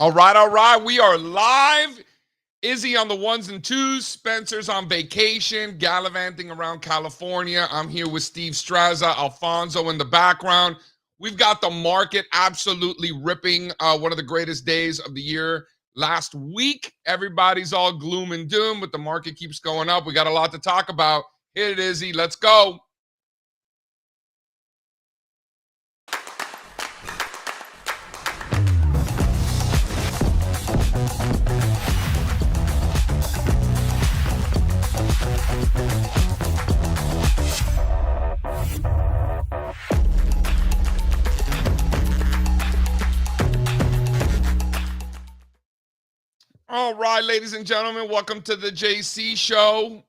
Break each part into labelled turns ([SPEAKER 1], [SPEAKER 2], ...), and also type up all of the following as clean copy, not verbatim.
[SPEAKER 1] All right, all right. We are live. Izzy on the ones and twos. Spencer's on vacation, gallivanting around California. I'm here with Steve Strazza, Alfonso in the background. We've got the market absolutely ripping. One of the greatest days of the year last week. Everybody's all gloom and doom, but the market keeps going up. We got a lot to talk about. Hit it, Izzy. Let's go. All right, ladies and gentlemen, welcome to the JC show.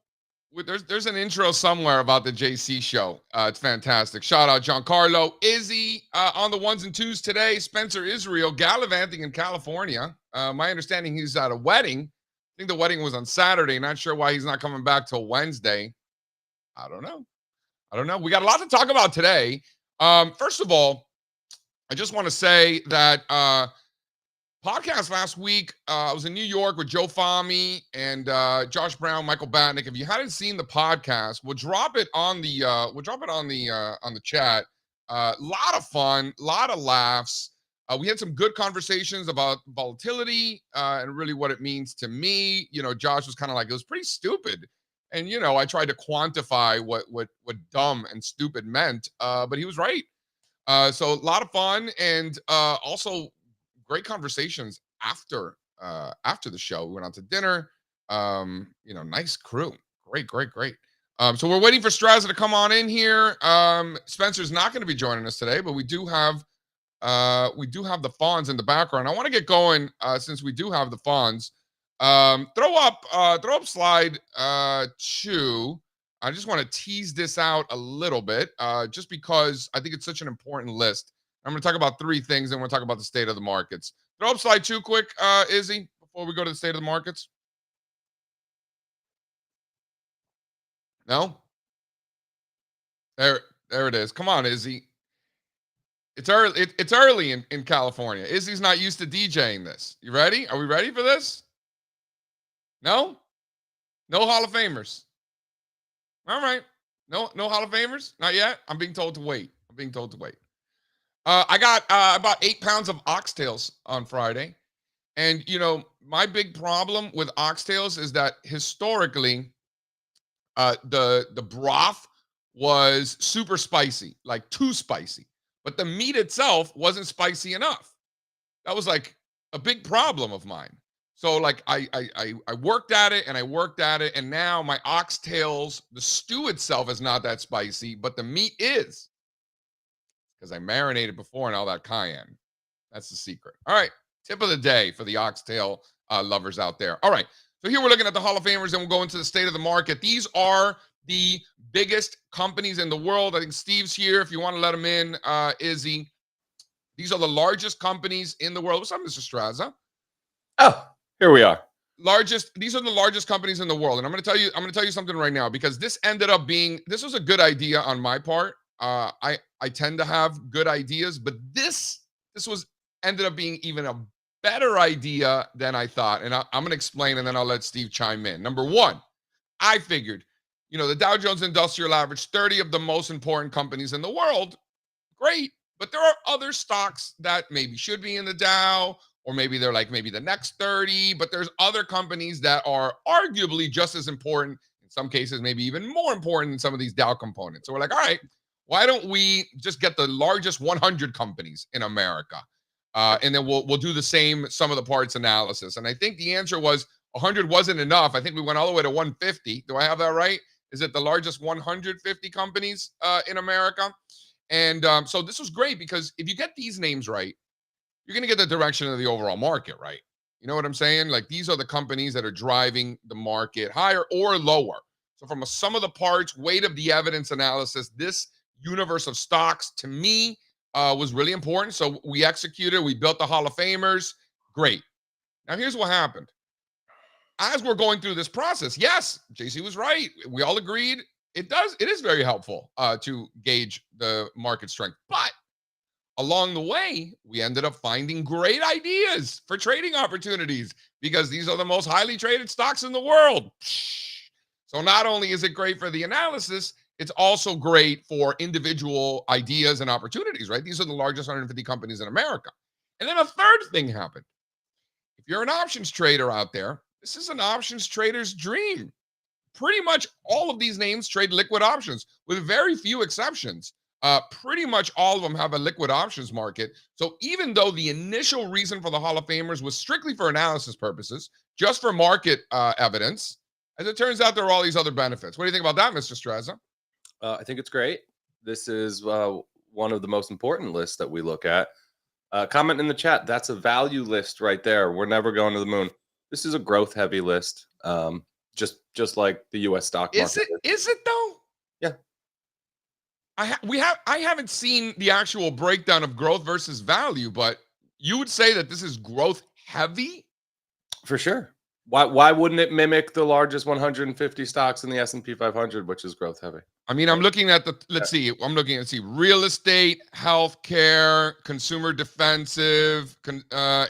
[SPEAKER 1] There's an intro somewhere about the JC show. It's fantastic. Shout out Giancarlo. Izzy on the ones and twos today. Spencer Israel gallivanting in California. My understanding he's at a wedding. I think the wedding was on Saturday. Not sure why he's not coming back till Wednesday. I don't know. We got a lot to talk about today. First of all, I just want to say that podcast last week, I was in New York with Joe Fahmy and Josh Brown, Michael Batnick. If you hadn't seen the podcast, we'll drop it on the chat. Lot of fun, lot of laughs. We had some good conversations about volatility and really what it means to me. You know, Josh was kind of like, it was pretty stupid. And, you know, I tried to quantify what dumb and stupid meant, but he was right. So a lot of fun and also great conversations after the show. We went out to dinner. Nice crew. Great. So we're waiting for Strazza to come on in here. Spencer's not going to be joining us today, but we do have the Fonz in the background. I want to get going since we do have the Fonz. Throw up slide 2. I just want to tease this out a little bit, just because I think it's such an important list. I'm going to talk about 3 things, and we'll talk about the state of the markets. Throw up slide 2 quick, Izzy, before we go to the state of the markets. No? There it is. Come on, Izzy. It's early. It's early in California. Izzy's not used to DJing this. You ready? Are we ready for this? No? No Hall of Famers. All right. No Hall of Famers? Not yet? I'm being told to wait. I got about 8 pounds of oxtails on Friday. And, you know, my big problem with oxtails is that historically, the broth was super spicy, like too spicy. But the meat itself wasn't spicy enough. That was like a big problem of mine. So like I worked at it and now my oxtails, the stew itself is not that spicy, but the meat is. Because I marinated before and all that cayenne. That's the secret. All right. Tip of the day for the oxtail lovers out there. All right. So here we're looking at the Hall of Famers and we'll go into the state of the market. These are the biggest companies in the world. I think Steve's here. If you want to let him in, Izzy. These are the largest companies in the world. What's up, Mr. Strazza?
[SPEAKER 2] Oh, here we are.
[SPEAKER 1] These are the largest companies in the world. And I'm going to tell you something right now, because this was a good idea on my part. I tend to have good ideas, but this ended up being even a better idea than I thought. And I'm going to explain, and then I'll let Steve chime in. Number 1, I figured, you know, the Dow Jones Industrial Average, 30 of the most important companies in the world. Great. But there are other stocks that maybe should be in the Dow, or maybe they're like maybe the next 30, but there's other companies that are arguably just as important, in some cases, maybe even more important than some of these Dow components. So we're like, all right, why don't we just get the largest 100 companies in America? And then we'll do the same sum of the parts analysis. And I think the answer was 100 wasn't enough. I think we went all the way to 150. Do I have that right? Is it the largest 150 companies in America? And so this was great, because if you get these names right, you're going to get the direction of the overall market right. You know what I'm saying? Like, these are the companies that are driving the market higher or lower. So from a sum of the parts, weight of the evidence analysis, this universe of stocks to me was really important. So we executed. We built the Hall of Famers. Great. Now here's what happened. As we're going through this process, yes, JC was right. We all agreed it is very helpful to gauge the market strength. But along the way, we ended up finding great ideas for trading opportunities because these are the most highly traded stocks in the world. So not only is it great for the analysis, it's also great for individual ideas and opportunities, right? These are the largest 150 companies in America. And then a third thing happened. If you're an options trader out there, this is an options trader's dream. Pretty much all of these names trade liquid options with very few exceptions. Pretty much all of them have a liquid options market. So even though the initial reason for the Hall of Famers was strictly for analysis purposes, just for market evidence, as it turns out, there are all these other benefits. What do you think about that, Mr. Strazza?
[SPEAKER 2] I think it's great. This is one of the most important lists that we look at. Comment in the chat. That's a value list right there. We're never going to the moon. This is a growth heavy list. Just like the U.S. stock market.
[SPEAKER 1] Is it though?
[SPEAKER 2] Yeah.
[SPEAKER 1] I haven't seen the actual breakdown of growth versus value, but you would say that this is growth heavy?
[SPEAKER 2] For sure. Why wouldn't it mimic the largest 150 stocks in the S&P 500, which is growth heavy?
[SPEAKER 1] I mean, I'm looking at I'm looking at real estate, healthcare, consumer defensive,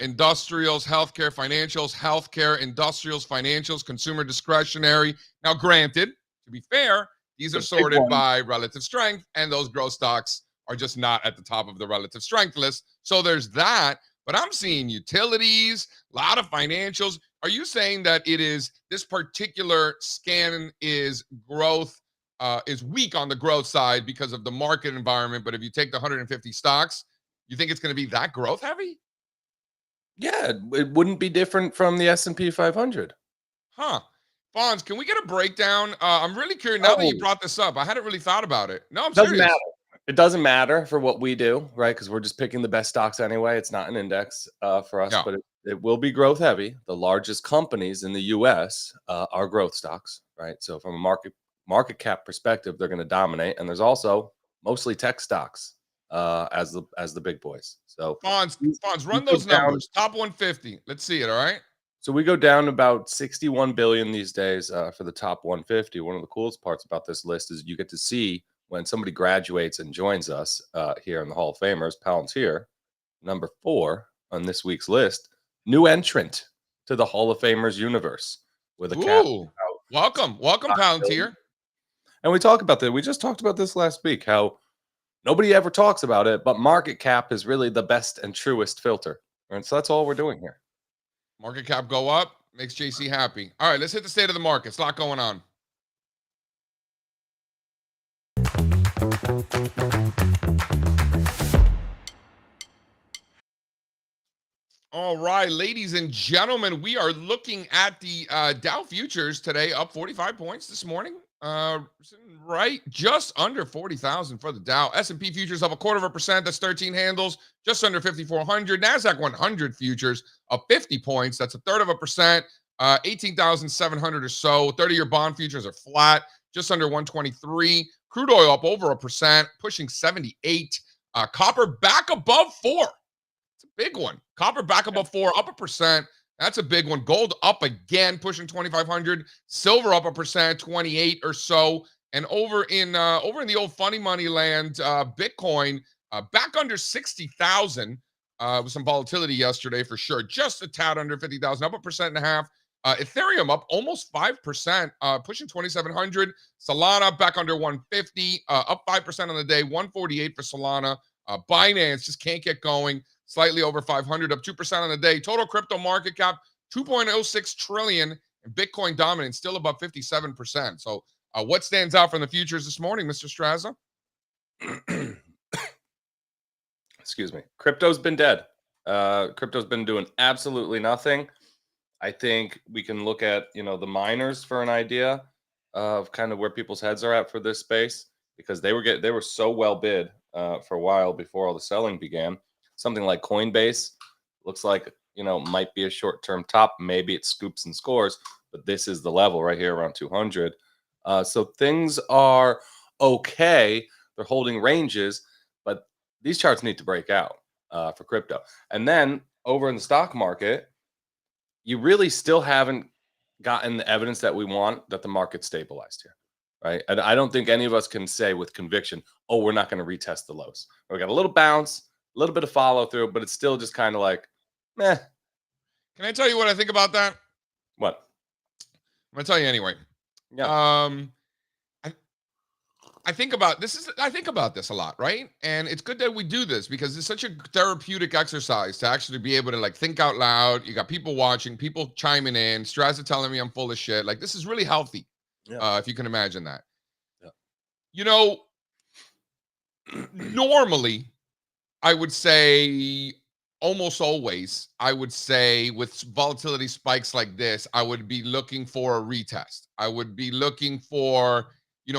[SPEAKER 1] industrials, healthcare, financials, healthcare, industrials, financials, consumer discretionary. Now, granted, to be fair, these are sorted by relative strength, and those growth stocks are just not at the top of the relative strength list. So there's that. But I'm seeing utilities, a lot of financials. Are you saying that it is this particular scan is growth? Is weak on the growth side because of the market environment, but if you take the 150 stocks, you think it's going to be that growth heavy?
[SPEAKER 2] Yeah, it wouldn't be different from the S&P 500.
[SPEAKER 1] Huh. Fonz, can we get a breakdown? I'm really curious now that you brought this up. I hadn't really thought about it. No, I'm serious.
[SPEAKER 2] Matter. It doesn't matter for what we do, right? Because we're just picking the best stocks anyway. It's not an index for us, but it will be growth heavy. The largest companies in the U.S. Are growth stocks, right? So from a market cap perspective, they're going to dominate. And there's also mostly tech stocks as the big boys. So
[SPEAKER 1] Fonz, run those numbers. Top 150. Let's see it. All right.
[SPEAKER 2] So we go down about 61 billion these days for the top 150. One of the coolest parts about this list is you get to see when somebody graduates and joins us here in the Hall of Famers, Palantir, number 4 on this week's list, new entrant to the Hall of Famers universe with a cap.
[SPEAKER 1] Welcome, Palantir.
[SPEAKER 2] And we talk about that. We just talked about this last week, how nobody ever talks about it, but market cap is really the best and truest filter. And so that's all we're doing here.
[SPEAKER 1] Market cap go up, makes JC happy. All right, let's hit the state of the markets. A lot going on. All right, ladies and gentlemen, we are looking at the Dow futures today, up 45 points this morning. Right, just under 40,000 for the Dow. S&P futures up 0.25%. That's 13 handles, just under 5,400. Nasdaq 100 futures up 50 points. That's 1/3%. 18,700 or so. 30-year bond futures are flat, just under 123. Crude oil up over 1%, pushing 78. Copper back above 4. It's a big one. Copper back above 4, up 1%. That's a big one. Gold up again, pushing 2,500. Silver up 1%, 28 or so. And over in the old funny money land, Bitcoin back under 60,000 with some volatility yesterday for sure. Just a tad under 50,000, up 1.5%. Ethereum up almost 5%, pushing 2,700. Solana back under 150, up 5% on the day, 148 for Solana. Binance just can't get going. Slightly over 500, up 2% on the day. Total crypto market cap, 2.06 trillion, and Bitcoin dominant, still above 57%. So what stands out from the futures this morning, Mr. Strazza?
[SPEAKER 2] Excuse me. Crypto's been dead. Crypto's been doing absolutely nothing. I think we can look at, the miners for an idea of kind of where people's heads are at for this space, because they were so well bid for a while before all the selling began. Something like Coinbase looks like, might be a short-term top. Maybe it scoops and scores, but this is the level right here around 200. So things are okay. They're holding ranges, but these charts need to break out for crypto. And then over in the stock market, you really still haven't gotten the evidence that we want that the market stabilized here, right? And I don't think any of us can say with conviction, oh, we're not going to retest the lows. We got a little bounce. little bit of follow through, but it's still just kind of like, meh.
[SPEAKER 1] Can I tell you what I think about that?
[SPEAKER 2] What?
[SPEAKER 1] I'm gonna tell you anyway.
[SPEAKER 2] Yeah.
[SPEAKER 1] I think about this. I think about this a lot, right? And it's good that we do this because it's such a therapeutic exercise to actually be able to like think out loud. You got people watching, people chiming in, Strazza telling me I'm full of shit. Like this is really healthy, if you can imagine that.
[SPEAKER 2] Yeah.
[SPEAKER 1] You know, normally I would say almost always, I would say with volatility spikes like this, I would be looking for a retest. I would be looking for,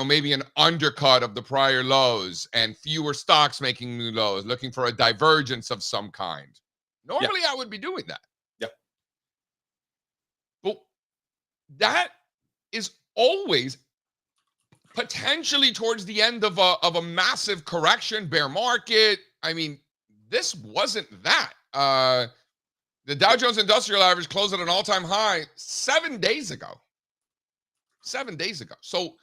[SPEAKER 1] maybe an undercut of the prior lows and fewer stocks making new lows, looking for a divergence of some kind. Normally, I would be doing that.
[SPEAKER 2] Yeah.
[SPEAKER 1] But that is always potentially towards the end of a massive correction, bear market. I mean, this wasn't that. The Dow Jones Industrial Average closed at an all-time high 7 days ago. 7 days ago. So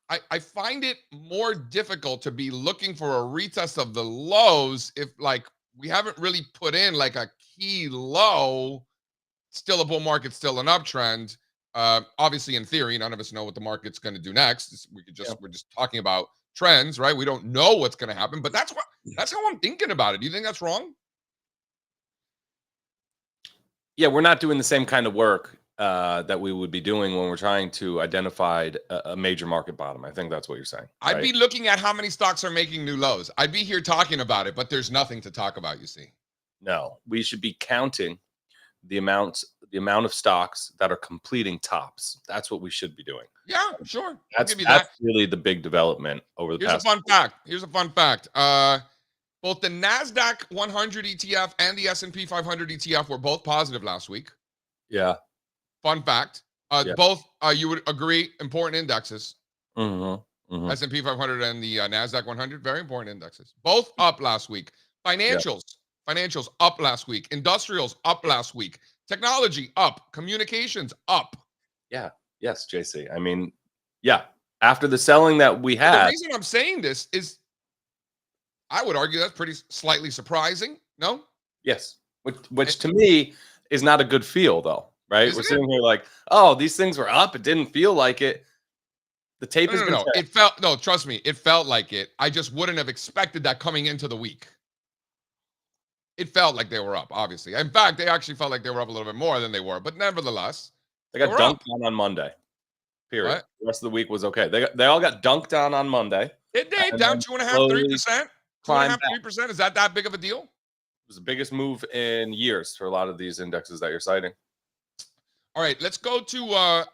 [SPEAKER 1] I find it more difficult to be looking for a retest of the lows if like we haven't really put in like a key low. Still a bull market, still an uptrend. Obviously, in theory, none of us know what the market's going to do next. We're just talking about trends, right? We don't know what's going to happen, but that's how I'm thinking about it. Do you think that's wrong?
[SPEAKER 2] Yeah, we're not doing the same kind of work that we would be doing when we're trying to identify a major market bottom. I think that's what you're saying. Right?
[SPEAKER 1] I'd be looking at how many stocks are making new lows. I'd be here talking about it, but there's nothing to talk about, you see.
[SPEAKER 2] No, we should be counting the amount of stocks that are completing tops. That's what we should be doing.
[SPEAKER 1] Yeah, sure.
[SPEAKER 2] That's really the big development over the past.
[SPEAKER 1] Here's a fun fact. Both the NASDAQ 100 ETF and the S&P 500 ETF were both positive last week.
[SPEAKER 2] Yeah.
[SPEAKER 1] Fun fact. Both, you would agree, important indexes. S&P 500 and the NASDAQ 100, very important indexes. Both up last week. Financials up last week. Industrials up last week. Technology up. Communications up.
[SPEAKER 2] Yeah. Yes, JC. I mean, yeah. After the selling that we had.
[SPEAKER 1] The reason I'm saying this is I would argue that's pretty slightly surprising. No?
[SPEAKER 2] Yes. Which to me is not a good feel, though. Right? We're sitting here like, oh, these things were up. It didn't feel like it. The tape has been
[SPEAKER 1] no. Trust me, it felt like it. I just wouldn't have expected that coming into the week. It felt like they were up, obviously. In fact, they actually felt like they were up a little bit more than they were. But nevertheless,
[SPEAKER 2] they got dunked on Monday. Period. What? The rest of the week was okay. They all got dunked on Monday.
[SPEAKER 1] It did, down 2.5%, 3%. 2.5%, 3%. Is that big of a deal? It
[SPEAKER 2] was the biggest move in years for a lot of these indexes that you're citing.
[SPEAKER 1] All right, let's go to I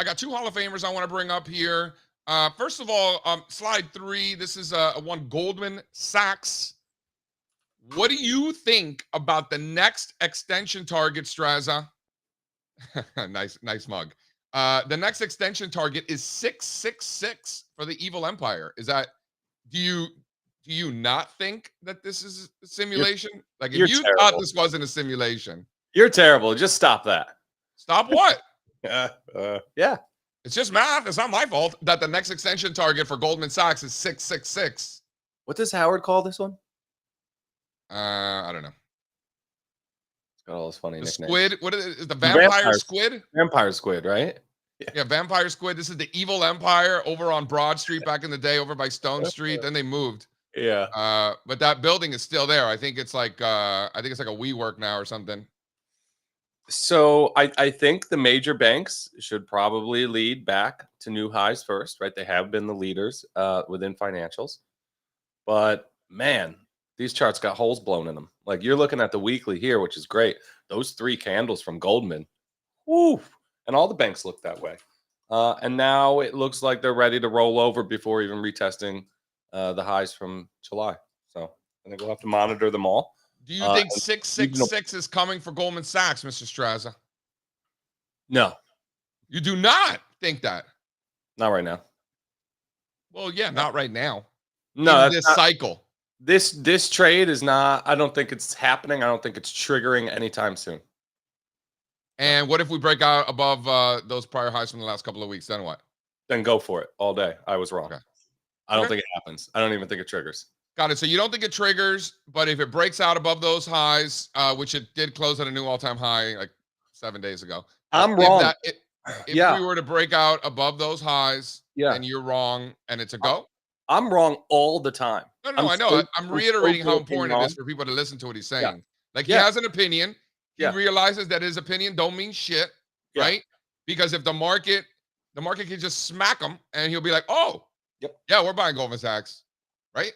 [SPEAKER 1] got two Hall of Famers I want to bring up here. First of all, slide 3. This is one Goldman Sachs. What do you think about the next extension target, Strazza? nice mug. The next extension target is 666 for the evil empire. Is that? Do you not think that this is a simulation? Like, if you thought this wasn't a simulation,
[SPEAKER 2] you're terrible. Just stop that.
[SPEAKER 1] Stop what?
[SPEAKER 2] Yeah.
[SPEAKER 1] It's just math. It's not my fault that the next extension target for Goldman Sachs is 666.
[SPEAKER 2] What does Howard call this one?
[SPEAKER 1] I don't know.
[SPEAKER 2] It's got all those funny nicknames.
[SPEAKER 1] Squid. What is it? The vampire squid?
[SPEAKER 2] Vampire squid, right?
[SPEAKER 1] Yeah, vampire squid. This is the evil empire over on Broad Street back in the day, over by Stone Street. Then they moved.
[SPEAKER 2] Yeah.
[SPEAKER 1] But that building is still there. I think it's like a WeWork now or something.
[SPEAKER 2] So I think the major banks should probably lead back to new highs first, right? They have been the leaders within financials. But man, these charts got holes blown in them. Like, you're looking at the weekly here, which is great. Those 3 candles from Goldman. Woo! And all the banks look that way. And now it looks like they're ready to roll over before even retesting the highs from July. So I think we'll have to monitor them all.
[SPEAKER 1] Do you think 666 is coming for Goldman Sachs, Mr. Strazza?
[SPEAKER 2] No.
[SPEAKER 1] You do not think that?
[SPEAKER 2] Not right now.
[SPEAKER 1] Well, yeah, not right now.
[SPEAKER 2] No,
[SPEAKER 1] in this cycle.
[SPEAKER 2] This trade is not. I don't think it's happening. I don't think it's triggering anytime soon.
[SPEAKER 1] And what if we break out above those prior highs from the last couple of weeks? Then what?
[SPEAKER 2] Then go for it all day. I was wrong.
[SPEAKER 1] Okay.
[SPEAKER 2] I don't think it happens. I don't even think it triggers.
[SPEAKER 1] Got it. So you don't think it triggers, but if it breaks out above those highs, which it did close at a new all-time high like 7 days ago.
[SPEAKER 2] I'm wrong.
[SPEAKER 1] If
[SPEAKER 2] Yeah.
[SPEAKER 1] we were to break out above those highs,
[SPEAKER 2] Yeah.
[SPEAKER 1] then you're wrong and it's a go?
[SPEAKER 2] I'm wrong all the time.
[SPEAKER 1] No, I know. I'm reiterating how important it is for people to listen to what he's saying.
[SPEAKER 2] Yeah.
[SPEAKER 1] Like he has an opinion. He realizes that his opinion don't mean shit, right? Because if the market can just smack him and he'll be like, oh, yeah, we're buying Goldman Sachs, right?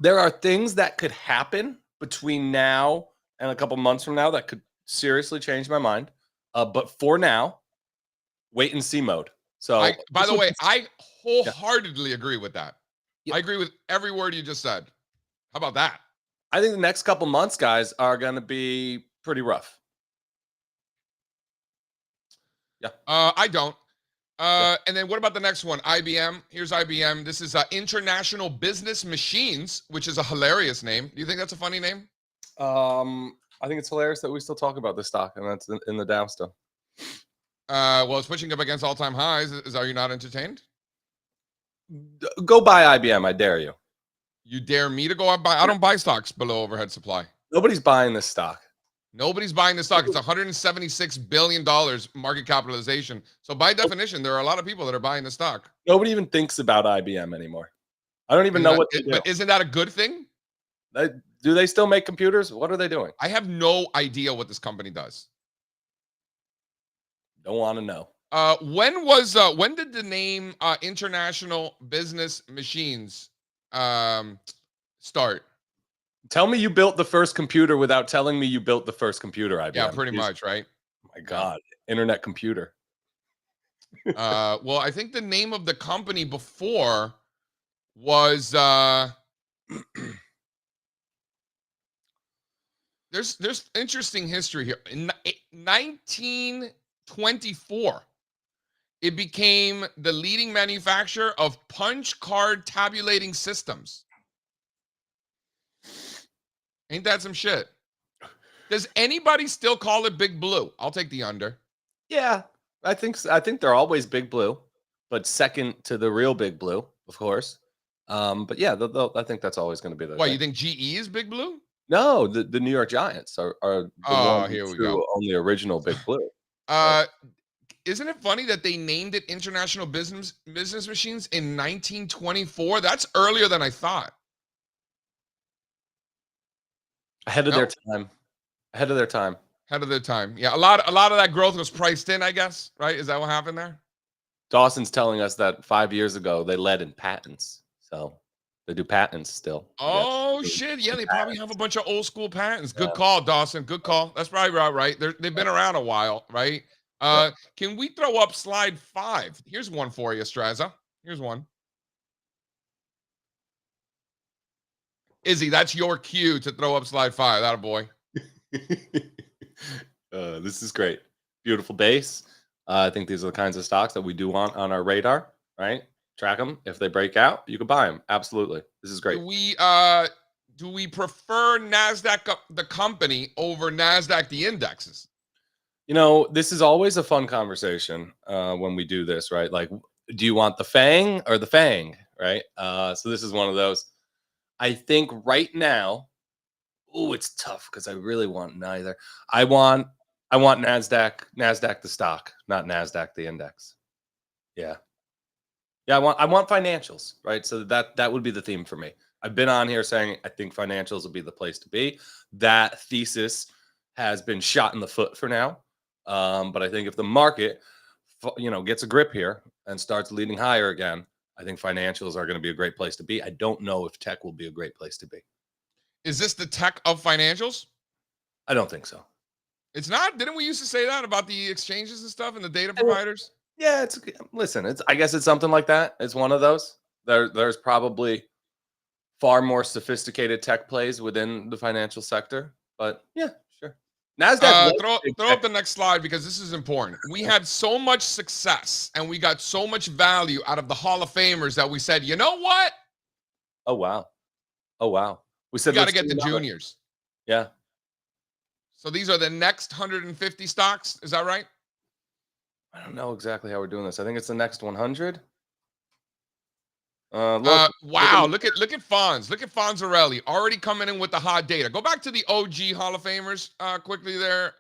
[SPEAKER 2] There are things that could happen between now and a couple months from now that could seriously change my mind. But for now, wait and see mode. So,
[SPEAKER 1] by the way, I wholeheartedly agree with that. I agree with every word you just said. How about that?
[SPEAKER 2] I think the next couple months, guys, are going to be pretty rough. Yeah.
[SPEAKER 1] I don't. And then what about the next one? IBM. Here's IBM. This is International Business Machines, which is a hilarious name. Do you think that's a funny name?
[SPEAKER 2] I think it's hilarious that we still talk about this stock, and that's in the Dow still.
[SPEAKER 1] Well, it's pushing up against all-time highs. Are you not entertained?
[SPEAKER 2] Go buy IBM. I dare you.
[SPEAKER 1] You dare me to go out buy? I don't buy stocks below overhead supply.
[SPEAKER 2] Nobody's buying this stock.
[SPEAKER 1] Nobody's buying this stock. It's $176 billion market capitalization. So by definition, there are a lot of people that are buying the stock.
[SPEAKER 2] Nobody even thinks about IBM anymore. I don't even know what they do.
[SPEAKER 1] But isn't that a good thing?
[SPEAKER 2] Do they still make computers? What are they doing?
[SPEAKER 1] I have no idea what this company does.
[SPEAKER 2] Don't want to know.
[SPEAKER 1] When did the name International Business Machines start?
[SPEAKER 2] Tell me you built the first computer without telling me you built the first computer, IBM.
[SPEAKER 1] Yeah, pretty much, right?
[SPEAKER 2] Oh my God, internet computer.
[SPEAKER 1] Well, I think the name of the company before was there's interesting history here. In 1924, it became the leading manufacturer of punch card tabulating systems. Ain't that some shit? Does anybody still call it Big Blue? I'll take the under.
[SPEAKER 2] Yeah, I think they're always Big Blue, but second to the real Big Blue, of course. But yeah, I think that's always going to be the.
[SPEAKER 1] Why, you think GE is Big Blue?
[SPEAKER 2] No, the New York Giants are the
[SPEAKER 1] here we go.
[SPEAKER 2] only original Big Blue.
[SPEAKER 1] Isn't it funny that they named it International Business Machines in 1924? That's earlier than I thought.
[SPEAKER 2] Ahead of their time. Ahead of their time.
[SPEAKER 1] Ahead of their time. Yeah, a lot of that growth was priced in, I guess, right? Is that what happened there?
[SPEAKER 2] Dawson's telling us that 5 years ago they led in patents. So they do patents still.
[SPEAKER 1] Oh, shit. Yeah, they probably have a bunch of old school patents. Good call, Dawson. Good call. That's probably right. They've been around a while, right? Can we throw up slide 5? Here's one for you, Strazza. Here's one. Izzy, that's your cue to throw up slide 5. That a boy.
[SPEAKER 2] This is great. Beautiful base. I think these are the kinds of stocks that we do want on our radar, right? Track them. If they break out, you can buy them. Absolutely. This is great.
[SPEAKER 1] Do we prefer NASDAQ, the company, over NASDAQ, the indexes?
[SPEAKER 2] You know, this is always a fun conversation when we do this, right? Like, do you want the FANG or the FANG, right? So this is one of those. I think right now, it's tough because I really want neither. I want NASDAQ the stock, not NASDAQ the index. Yeah. I want financials, right? So that would be the theme for me. I've been on here saying I think financials will be the place to be. That thesis has been shot in the foot for now. But I think if the market, gets a grip here and starts leading higher again, I think financials are going to be a great place to be. I don't know if tech will be a great place to be.
[SPEAKER 1] Is this the tech of financials?
[SPEAKER 2] I don't think so.
[SPEAKER 1] It's not? Didn't we used to say that about the exchanges and stuff and the data providers?
[SPEAKER 2] Yeah, I guess it's something like that. It's one of those. There's probably far more sophisticated tech plays within the financial sector. But yeah, sure. NASDAQ.
[SPEAKER 1] Throw up the next slide because this is important. We had so much success and we got so much value out of the Hall of Famers that we said, you know what?
[SPEAKER 2] Oh, wow. We said
[SPEAKER 1] we got to get the juniors.
[SPEAKER 2] Yeah.
[SPEAKER 1] So these are the next 150 stocks. Is that right?
[SPEAKER 2] I don't know exactly how we're doing this. I think it's the next 100.
[SPEAKER 1] Wow, look at Fonz. Look at Fonzarelli already coming in with the hot data. Go back to the OG Hall of Famers quickly there,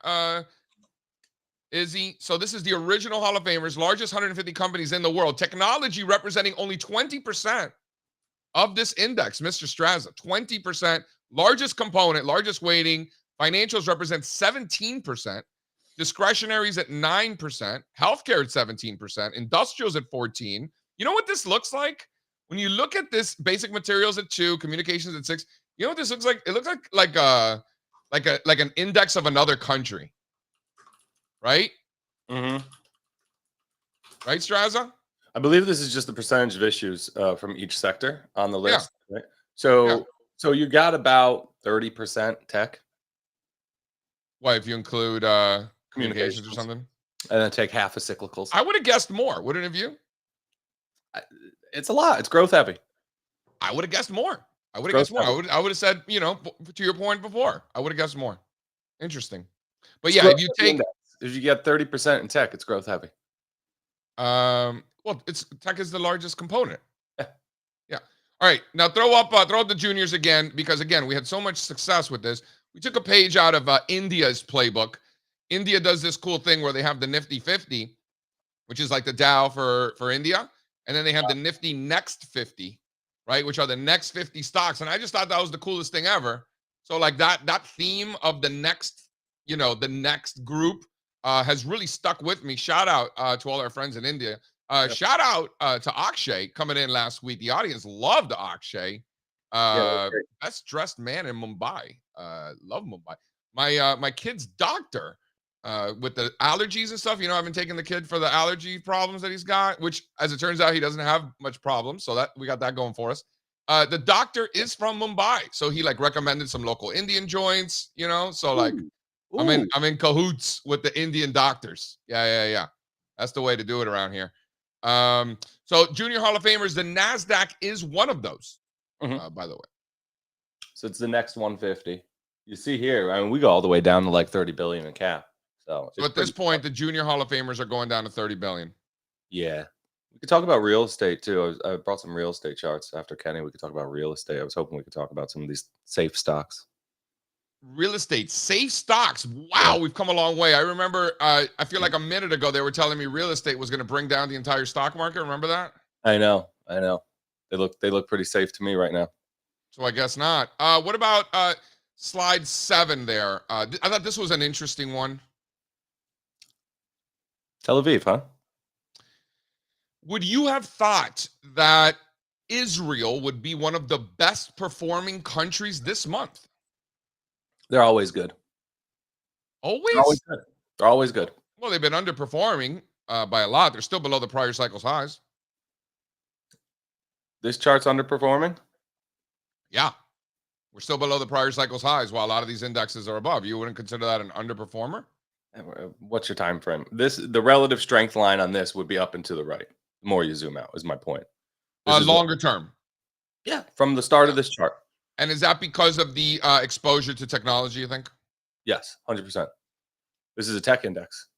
[SPEAKER 1] Izzy. So this is the original Hall of Famers, largest 150 companies in the world. Technology representing only 20% of this index, Mr. Strazza. 20%, largest component, largest weighting. Financials represent 17%. Discretionaries at 9%. Healthcare at 17%. Industrials at 14%. You know what this looks like? When you look at this, basic materials at 2, communications at 6, you know what this looks like? It looks like an index of another country, right?
[SPEAKER 2] Mm-hmm.
[SPEAKER 1] Right, Strazza?
[SPEAKER 2] I believe this is just the percentage of issues from each sector on the list.
[SPEAKER 1] Yeah.
[SPEAKER 2] Right? So you got about 30% tech.
[SPEAKER 1] What if you include communications or something?
[SPEAKER 2] And then take half of cyclicals.
[SPEAKER 1] I would have guessed more, wouldn't have you?
[SPEAKER 2] It's a lot. It's growth heavy.
[SPEAKER 1] I would have guessed more. I would have guessed more. I would have said, you know, to your point before, I would have guessed more. Interesting. But yeah, if you take
[SPEAKER 2] if you get 30% in tech, it's growth heavy.
[SPEAKER 1] Well, tech is the largest component. Yeah. All right. Now throw up the juniors again, because again, we had so much success with this. We took a page out of India's playbook. India does this cool thing where they have the Nifty 50, which is like the Dow for India. And then they have the Nifty Next 50, right? Which are the next 50 stocks. And I just thought that was the coolest thing ever. So like that theme of the next, you know, the next group has really stuck with me. Shout out to all our friends in India. Shout out to Akshay coming in last week. The audience loved Akshay. Best dressed man in Mumbai. Love Mumbai. My kid's doctor with the allergies and stuff. You know, I've been taking the kid for the allergy problems that he's got, which as it turns out, he doesn't have much problems. So that we got that going for us. The doctor is from Mumbai. So he like recommended some local Indian joints, you know, so like I'm in cahoots with the Indian doctors. Yeah. That's the way to do it around here. So Junior Hall of Famers, the NASDAQ is one of those, by the way.
[SPEAKER 2] So it's the next 150. You see here, I mean, we go all the way down to like 30 billion in cap. So
[SPEAKER 1] at this point, the Junior Hall of Famers are going down to 30 billion.
[SPEAKER 2] Yeah. We could talk about real estate too. I brought some real estate charts after Kenny. We could talk about real estate. I was hoping we could talk about some of these safe stocks.
[SPEAKER 1] Real estate, safe stocks. Wow, we've come a long way. I remember, I feel like a minute ago, they were telling me real estate was going to bring down the entire stock market. Remember that?
[SPEAKER 2] I know. They look pretty safe to me right now.
[SPEAKER 1] So I guess not. What about slide 7 there? I thought this was an interesting one.
[SPEAKER 2] Tel Aviv, huh?
[SPEAKER 1] Would you have thought that Israel would be one of the best performing countries this month?
[SPEAKER 2] They're always good.
[SPEAKER 1] Always?
[SPEAKER 2] They're always good.
[SPEAKER 1] Well, they've been underperforming by a lot. They're still below the prior cycle's highs.
[SPEAKER 2] This chart's underperforming?
[SPEAKER 1] Yeah. We're still below the prior cycle's highs while a lot of these indexes are above. You wouldn't consider that an underperformer?
[SPEAKER 2] What's your time frame? The relative strength line on this would be up and to the right. The more you zoom out is my point.
[SPEAKER 1] Longer term.
[SPEAKER 2] Yeah, from the start of this chart.
[SPEAKER 1] And is that because of the exposure to technology, you think?
[SPEAKER 2] Yes, 100%. This is a tech index.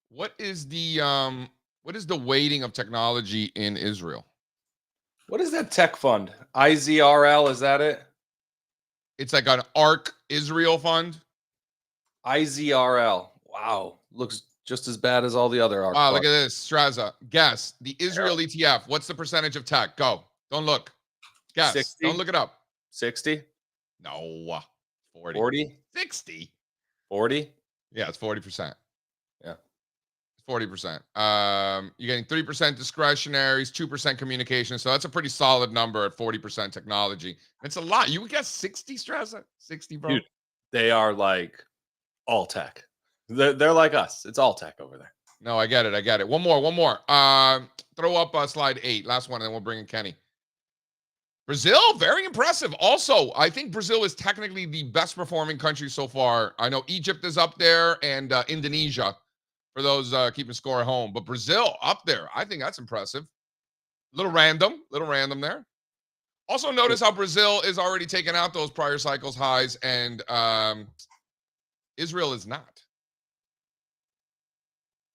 [SPEAKER 1] What is the weighting of technology in Israel?
[SPEAKER 2] What is that tech fund? IZRL, is that it?
[SPEAKER 1] It's like an ARC Israel fund.
[SPEAKER 2] IZRL. Wow. Looks just as bad as all the other ARC funds.
[SPEAKER 1] Look at this. Strazza. Guess. The Israel ETF. What's the percentage of tech? Go. Don't look. Guess.
[SPEAKER 2] 60?
[SPEAKER 1] Don't look it up.
[SPEAKER 2] 60?
[SPEAKER 1] No. 40.
[SPEAKER 2] 40?
[SPEAKER 1] 60?
[SPEAKER 2] 40?
[SPEAKER 1] Yeah, it's 40%.
[SPEAKER 2] Yeah.
[SPEAKER 1] 40%. You're getting 3% discretionaries, 2% communication. So that's a pretty solid number at 40% technology. It's a lot. You would guess 60, Strazza? 60, bro.
[SPEAKER 2] Dude, they are like all tech. They're like us. It's all tech over there.
[SPEAKER 1] No, I get it. One more. Throw up slide 8. Last one, and then we'll bring in Kenny. Brazil, very impressive. Also, I think Brazil is technically the best performing country so far. I know Egypt is up there and Indonesia for those keeping score at home. But Brazil up there, I think that's impressive. Little random there. Also notice how Brazil is already taking out those prior cycles highs and Israel is not.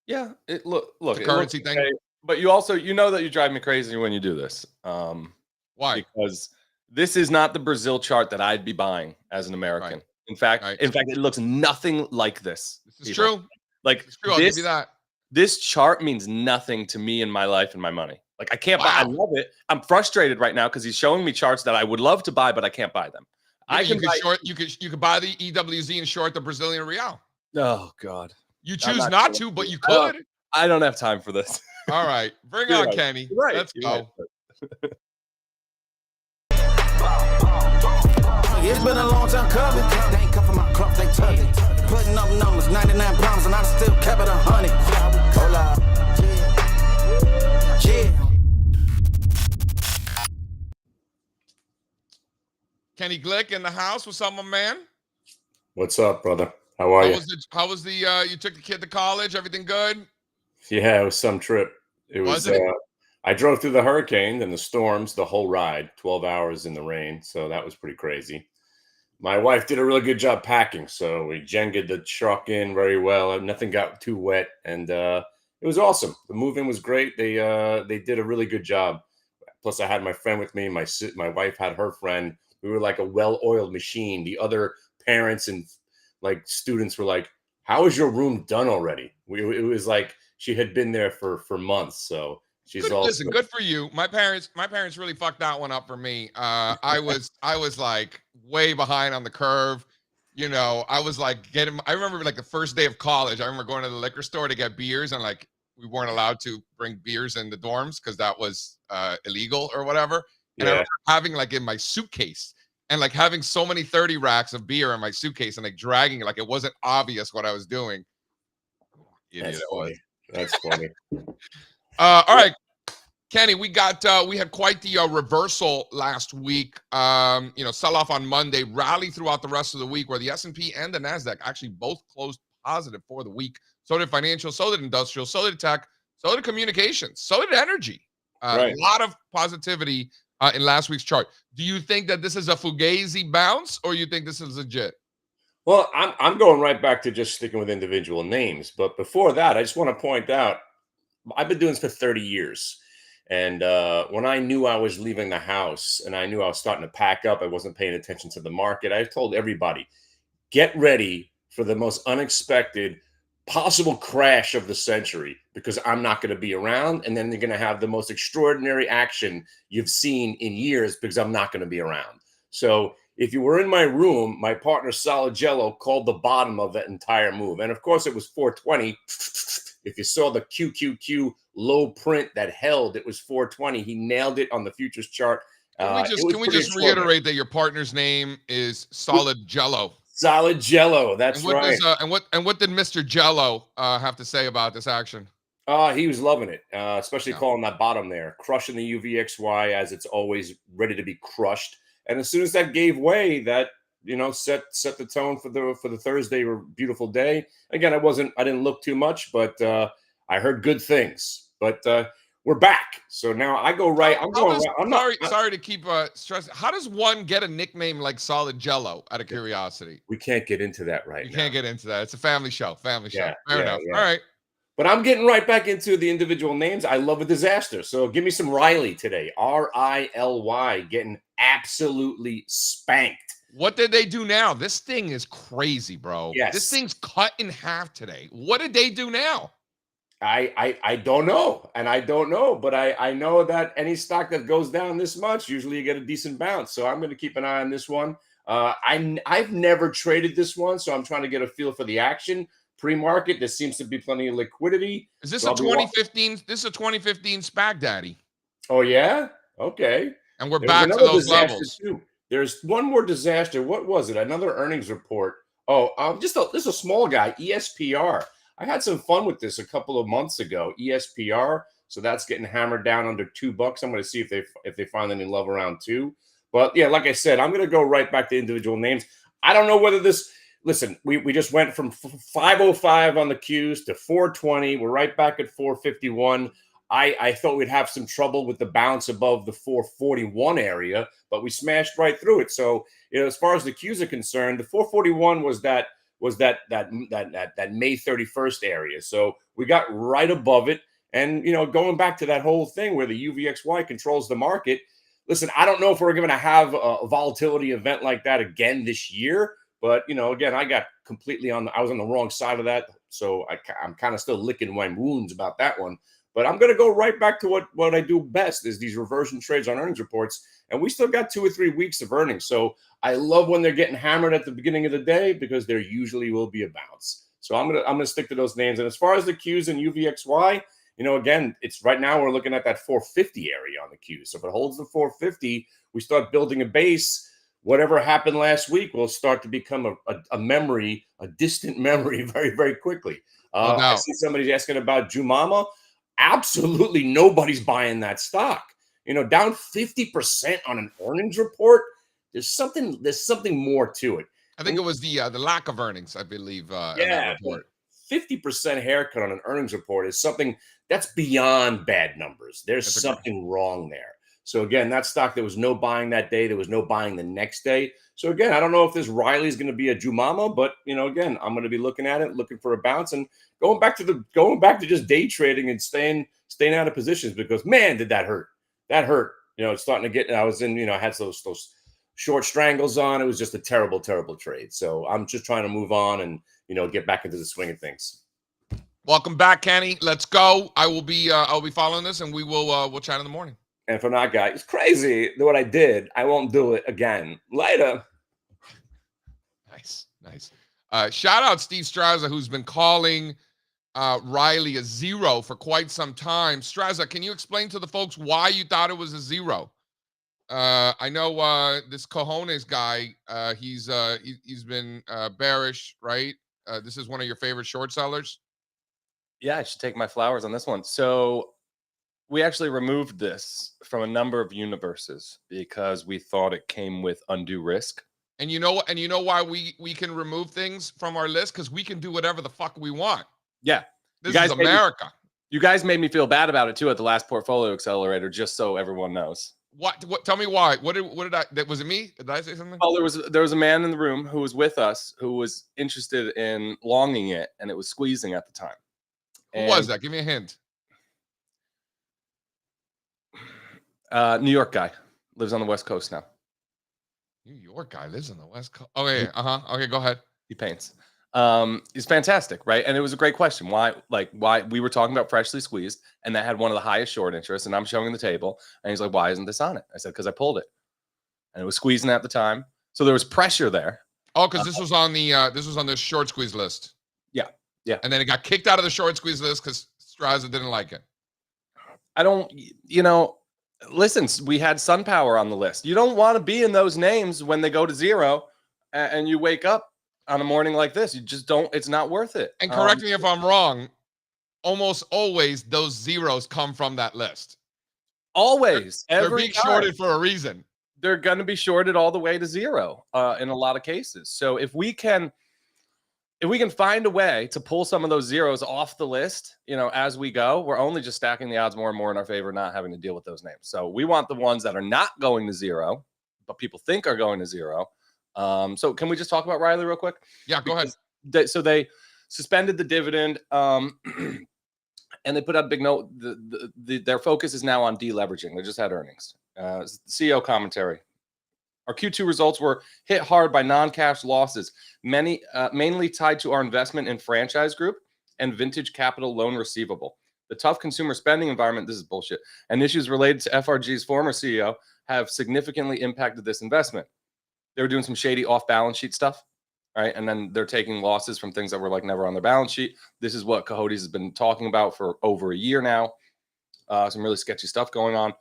[SPEAKER 2] Yeah, look,
[SPEAKER 1] the currency thing.
[SPEAKER 2] But you also, that you drive me crazy when you do this.
[SPEAKER 1] Why?
[SPEAKER 2] Because this is not the Brazil chart that I'd be buying as an American.
[SPEAKER 1] Right.
[SPEAKER 2] In fact,
[SPEAKER 1] Right.
[SPEAKER 2] it looks nothing like this.
[SPEAKER 1] This is true.
[SPEAKER 2] Like
[SPEAKER 1] This is true. I'll give you that.
[SPEAKER 2] This chart means nothing to me in my life and my money. Like I can't buy. I
[SPEAKER 1] Wow.
[SPEAKER 2] love it. I'm frustrated right now because he's showing me charts that I would love to buy, but I can't buy them.
[SPEAKER 1] You could buy the EWZ and short the Brazilian real.
[SPEAKER 2] Oh God.
[SPEAKER 1] You choose not to, but you could.
[SPEAKER 2] I don't have time for this.
[SPEAKER 1] All right. Bring on Kenny.
[SPEAKER 2] Right.
[SPEAKER 1] Let's go.
[SPEAKER 3] It's been a long time coming. They ain't come from my club, they tug it. Putting up numbers, 99 pounds, and I still kept it 100. Hola. Yeah.
[SPEAKER 1] Kenny Glick in the house. What's up, my man?
[SPEAKER 4] What's up, brother? How are you?
[SPEAKER 1] How was the you took the kid to college? Everything good?
[SPEAKER 4] Yeah, it was some trip. It was I drove through the hurricane and the storms the whole ride, 12 hours in the rain. So that was pretty crazy. My wife did a really good job packing. So we Jenga'd the truck in very well. Nothing got too wet. And it was awesome. The move-in was great. They did a really good job. Plus, I had my friend with me. My wife had her friend. We were like a well-oiled machine. The other parents and like students were like, "How is your room done already?" It was like she had been there for months. So she's all
[SPEAKER 1] listen. Good for you. My parents really fucked that one up for me. I was like way behind on the curve. I was like I remember like the first day of college. I remember going to the liquor store to get beers, and like we weren't allowed to bring beers in the dorms because that was illegal or whatever. And I remember having like in my suitcase and like having so many 30 racks of beer in my suitcase and like dragging it like it wasn't obvious what I was doing.
[SPEAKER 4] That's funny. That's funny.
[SPEAKER 1] All right, Kenny, we had quite the reversal last week. Sell off on Monday, rally throughout the rest of the week where the S&P and the NASDAQ actually both closed positive for the week. So did financial, so did industrial, so did tech, so did communications, so did energy. A lot of positivity in last week's chart. Do you think that this is a fugazi bounce or you think this is legit?
[SPEAKER 4] Well, I'm going right back to just sticking with individual names. But before that, I just want to point out, I've been doing this for 30 years. And when I knew I was leaving the house and I knew I was starting to pack up, I wasn't paying attention to the market. I told everybody, get ready for the most unexpected possible crash of the century because I'm not going to be around. And then you're going to have the most extraordinary action you've seen in years because I'm not going to be around. So if you were in my room, my partner Solid Jello called the bottom of that entire move. And of course, it was 420. If you saw the QQQ low print that held, it was 420. He nailed it on the futures chart.
[SPEAKER 1] Can we just reiterate that your partner's name is Solid Jello?
[SPEAKER 4] Solid Jello. That's right.
[SPEAKER 1] And what did Mr. Jello have to say about this action?
[SPEAKER 4] He was loving it, especially calling that bottom there, crushing the UVXY as it's always ready to be crushed. And as soon as that gave way, that set the tone for the Thursday beautiful day. Again, I didn't look too much, but I heard good things. But we're back, so now I go right.
[SPEAKER 1] Sorry to keep stressing. How does one get a nickname like Solid Jello? Out of curiosity,
[SPEAKER 4] we can't get into that right now.
[SPEAKER 1] You can't get into that. It's a family show. Fair enough.
[SPEAKER 4] Yeah.
[SPEAKER 1] All right.
[SPEAKER 4] But I'm getting right back into the individual names. I love a disaster. So give me some Riley today. RILY getting absolutely spanked.
[SPEAKER 1] What did they do now? This thing is crazy, bro.
[SPEAKER 4] Yes.
[SPEAKER 1] This thing's cut in half today. What did they do now?
[SPEAKER 4] I don't know. And I don't know. But I know that any stock that goes down this much, usually you get a decent bounce. So I'm going to keep an eye on this one. I've never traded this one, so I'm trying to get a feel for the action. Pre-market, there seems to be plenty of liquidity.
[SPEAKER 1] Is this a 2015? This is a 2015 SPAC, Daddy.
[SPEAKER 4] Oh yeah, okay.
[SPEAKER 1] And we're back to those levels.
[SPEAKER 4] Too. There's one more disaster. What was it? Another earnings report. Oh, this is a small guy, ESPR. I had some fun with this a couple of months ago. ESPR. So that's getting hammered down under $2. I'm going to see if they find any love around $2. But yeah, like I said, I'm going to go right back to individual names. I don't know whether this. Listen, we just went from 505 on the Qs to 420. We're right back at 451. I thought we'd have some trouble with the bounce above the 441 area, but we smashed right through it. So, as far as the Qs are concerned, the 441 was that May 31st area. So we got right above it. And, going back to that whole thing where the UVXY controls the market, listen, I don't know if we're going to have a volatility event like that again this year. But, again, I got completely I was on the wrong side of that. So I'm kind of still licking my wounds about that one. But I'm going to go right back to what I do best is these reversion trades on earnings reports. And we still got 2 or 3 weeks of earnings. So I love when they're getting hammered at the beginning of the day because there usually will be a bounce. So I'm gonna stick to those names. And as far as the Qs and UVXY, again, it's right now we're looking at that 450 area on the Qs. So if it holds the 450, we start building a base. Whatever happened last week will start to become a memory, a distant memory very, very quickly. I see somebody's asking about Jumama. Absolutely nobody's buying that stock. Down 50% on an earnings report. There's something more to it.
[SPEAKER 1] I think it was the lack of earnings, I believe. In that report.
[SPEAKER 4] 50% haircut on an earnings report is something that's beyond bad numbers. There's something wrong there. So again, that stock, there was no buying that day. There was no buying the next day. So again, I don't know if this Riley's going to be a Jumama, but again, I'm going to be looking at it, looking for a bounce, and going back to just day trading and staying out of positions because man, did that hurt. That hurt. It's starting to get. I was in. I had those short strangles on. It was just a terrible, terrible trade. So I'm just trying to move on and get back into the swing of things.
[SPEAKER 1] Welcome back, Kenny. Let's go. I'll be following this, and we'll chat in the morning.
[SPEAKER 4] And for that guy, it's crazy what I did. I won't do it again. Later.
[SPEAKER 1] Nice. Shout out Steve Strazza, who's been calling Riley a zero for quite some time. Strazza, can you explain to the folks why you thought it was a zero? I know this Cojones guy. He's been bearish, right? This is one of your favorite short sellers.
[SPEAKER 2] Yeah, I should take my flowers on this one. So we actually removed this from a number of universes because we thought it came with undue risk.
[SPEAKER 1] And you know what? And you know why we can remove things from our list? Because we can do whatever the fuck we want.
[SPEAKER 2] Yeah.
[SPEAKER 1] This is America.
[SPEAKER 2] You guys made me feel bad about it too at the last Portfolio Accelerator, just so everyone knows.
[SPEAKER 1] What? Tell me why. What did I? Was it me? Did I say something?
[SPEAKER 2] Well, there was a man in the room who was with us who was interested in longing it, and it was squeezing at the time.
[SPEAKER 1] Who was that? Give me a hint.
[SPEAKER 2] New York guy, lives on the West Coast now.
[SPEAKER 1] New York guy lives on the West Coast. Oh yeah. Okay, go ahead.
[SPEAKER 2] He paints. He's fantastic, right? And it was a greay question. Why we were talking about freshly squeezed, and that had one of the highest short interests, and I'm showing the table, and he's like, "Why isn't this on it?" I said, "Because I pulled it, and it was squeezing at the time, so there was pressure there."
[SPEAKER 1] Oh, because this was on the short squeeze list.
[SPEAKER 2] Yeah.
[SPEAKER 1] And then it got kicked out of the short squeeze list because Strazza didn't like it.
[SPEAKER 2] I don't, listen, we had SunPower on the list. You don't want to be in those names when they go to zero, and you wake up on a morning like this. You just don't. It's not worth it.
[SPEAKER 1] And correct me if I'm wrong. Almost always those zeros come from that list.
[SPEAKER 2] Always.
[SPEAKER 1] They're being shorted for a reason.
[SPEAKER 2] They're going to be shorted all the way to zero in a lot of cases. So if we can find a way to pull some of those zeros off the list, as we go, we're only just stacking the odds more and more in our favor, not having to deal with those names. So we want the ones that are not going to zero, but people think are going to zero. So can we just talk about Riley real quick?
[SPEAKER 1] Yeah, go ahead.
[SPEAKER 2] They suspended the dividend, and they put out a big note. Their focus is now on deleveraging. They just had earnings. CEO commentary. Our Q2 results were hit hard by non-cash losses, mainly tied to our investment in Franchise Group and Vintage Capital loan receivable. The tough consumer spending environment, this is bullshit, and issues related to FRG's former CEO have significantly impacted this investment. They were doing some shady off-balance sheet stuff, right? And then they're taking losses from things that were never on their balance sheet. This is what Coyotes has been talking about for over a year now. Some really sketchy stuff going on.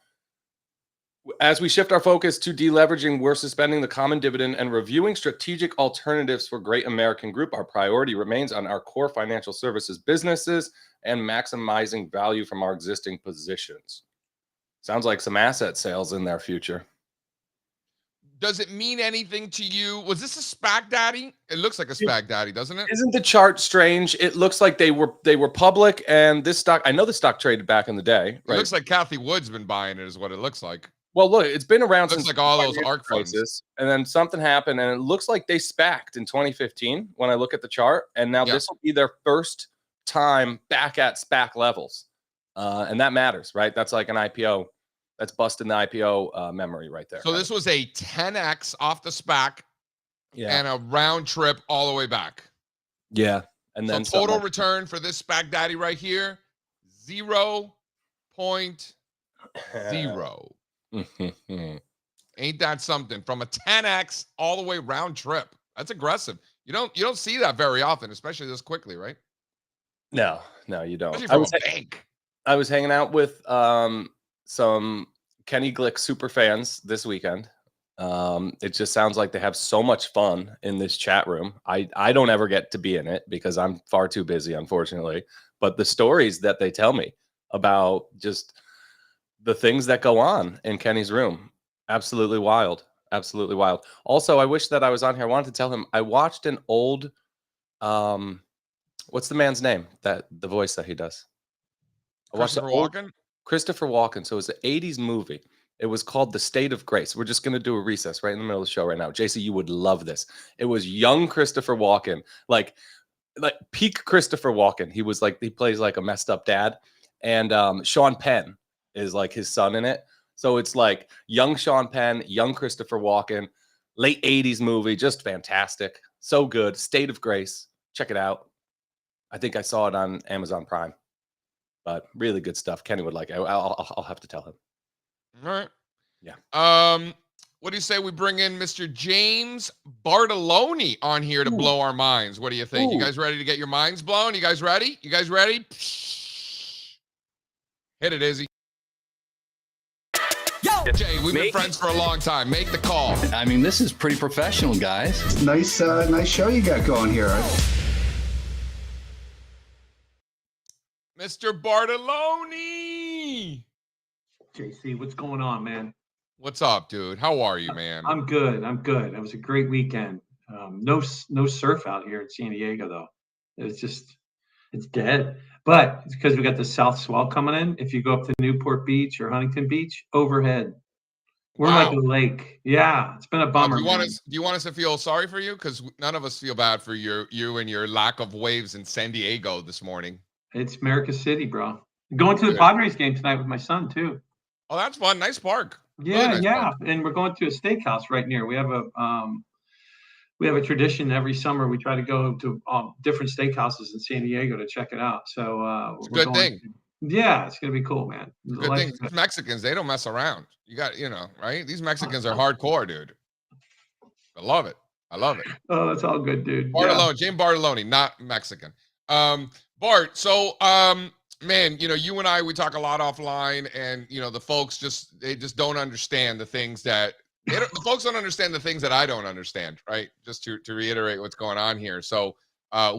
[SPEAKER 2] As we shift our focus to deleveraging, we're suspending the common dividend and reviewing strategic alternatives for Great American Group. Our priority remains on our core financial services businesses and maximizing value from our existing positions. Sounds like some asset sales in their future.
[SPEAKER 1] Does it mean anything to you? Was this a SPAC daddy? It looks like a SPAC daddy, doesn't it?
[SPEAKER 2] Isn't the chart strange? It looks like they were public, and this stock, I know the stock traded back in the day. Right?
[SPEAKER 1] It looks like Kathy Wood's been buying it is what it looks like.
[SPEAKER 2] Well, look, it's been around
[SPEAKER 1] since
[SPEAKER 2] like
[SPEAKER 1] all those ARK funds.
[SPEAKER 2] And then something happened, and it looks like they SPAC'd in 2015 when I look at the chart. And now this will be their first time back at SPAC levels. And that matters, right? That's like an IPO. That's busting the IPO memory right there.
[SPEAKER 1] So this was a 10x off the SPAC and a round trip all the way back.
[SPEAKER 2] Yeah. And then
[SPEAKER 1] so total return for this SPAC daddy right here, 0.0. Ain't that something? From a 10x all the way round trip. That's aggressive. You don't see that very often, especially this quickly, right?
[SPEAKER 2] No, you don't.
[SPEAKER 1] Especially from a bank.
[SPEAKER 2] I was hanging out with some Kenny Glick super fans this weekend. It just sounds like they have so much fun in this chat room. I don't ever get to be in it because I'm far too busy, unfortunately. But the stories that they tell me about just the things that go on in Kenny's room, absolutely wild. Absolutely wild. Also, I wish that I was on here. I wanted to tell him I watched an old what's the man's name? That the voice that he does. I watched Christopher Walken. So it was an 80s movie. It was called The State of Grace. We're just going to do a recess right in the middle of the show right now. JC, you would love this. It was young Christopher Walken, like peak Christopher Walken. He was like, he plays like a messed up dad. And Sean Penn is like his son in it. So it's like young Sean Penn, young Christopher Walken, late 80s movie, just fantastic. So good. State of Grace. Check it out. I think I saw it on Amazon Prime, but really good stuff. Kenny would like it. I'll have to tell him.
[SPEAKER 1] All right.
[SPEAKER 2] Yeah.
[SPEAKER 1] What do you say we bring in Mr. James Bartelloni on here to blow our minds? What do you think? You guys ready to get your minds blown? You guys ready? You guys ready? Hit it, Izzy. Yo, Jay, we've been friends for a long time. Make the call.
[SPEAKER 5] I mean, this is pretty professional, guys.
[SPEAKER 6] Nice show you got going here.
[SPEAKER 1] Mr. Bartelloni.
[SPEAKER 7] JC, what's going on, man?
[SPEAKER 1] What's up, dude? How are you, man?
[SPEAKER 7] I'm good. It was a great weekend. No surf out here in San Diego, though. It's dead. But it's because we got the south swell coming in. If you go up to Newport Beach or Huntington Beach, overhead, we're like a lake. Yeah, it's been a bummer.
[SPEAKER 1] Do you want us to feel sorry for you? Because none of us feel bad for you and your lack of waves in San Diego this morning.
[SPEAKER 7] It's America City, bro. I'm going to the Padres game tonight with my son too.
[SPEAKER 1] Oh, that's fun. Nice park.
[SPEAKER 7] Yeah,
[SPEAKER 1] really nice park.
[SPEAKER 7] And we're going to a steakhouse right near. We have a tradition every summer. We try to go to different steakhouses in San Diego to check it out. So
[SPEAKER 1] it's a good thing.
[SPEAKER 7] Yeah, it's gonna be cool, man.
[SPEAKER 1] Good thing. These Mexicans, they don't mess around. You got, right? These Mexicans are hardcore, dude. I love it.
[SPEAKER 7] Oh, it's all good, dude.
[SPEAKER 1] Bartelloni, James Bartelloni, not Mexican. Bart, so man, you and I, we talk a lot offline, and the folks they just don't understand the things that the folks don't understand the things that I don't understand, right? Just to reiterate what's going on here. So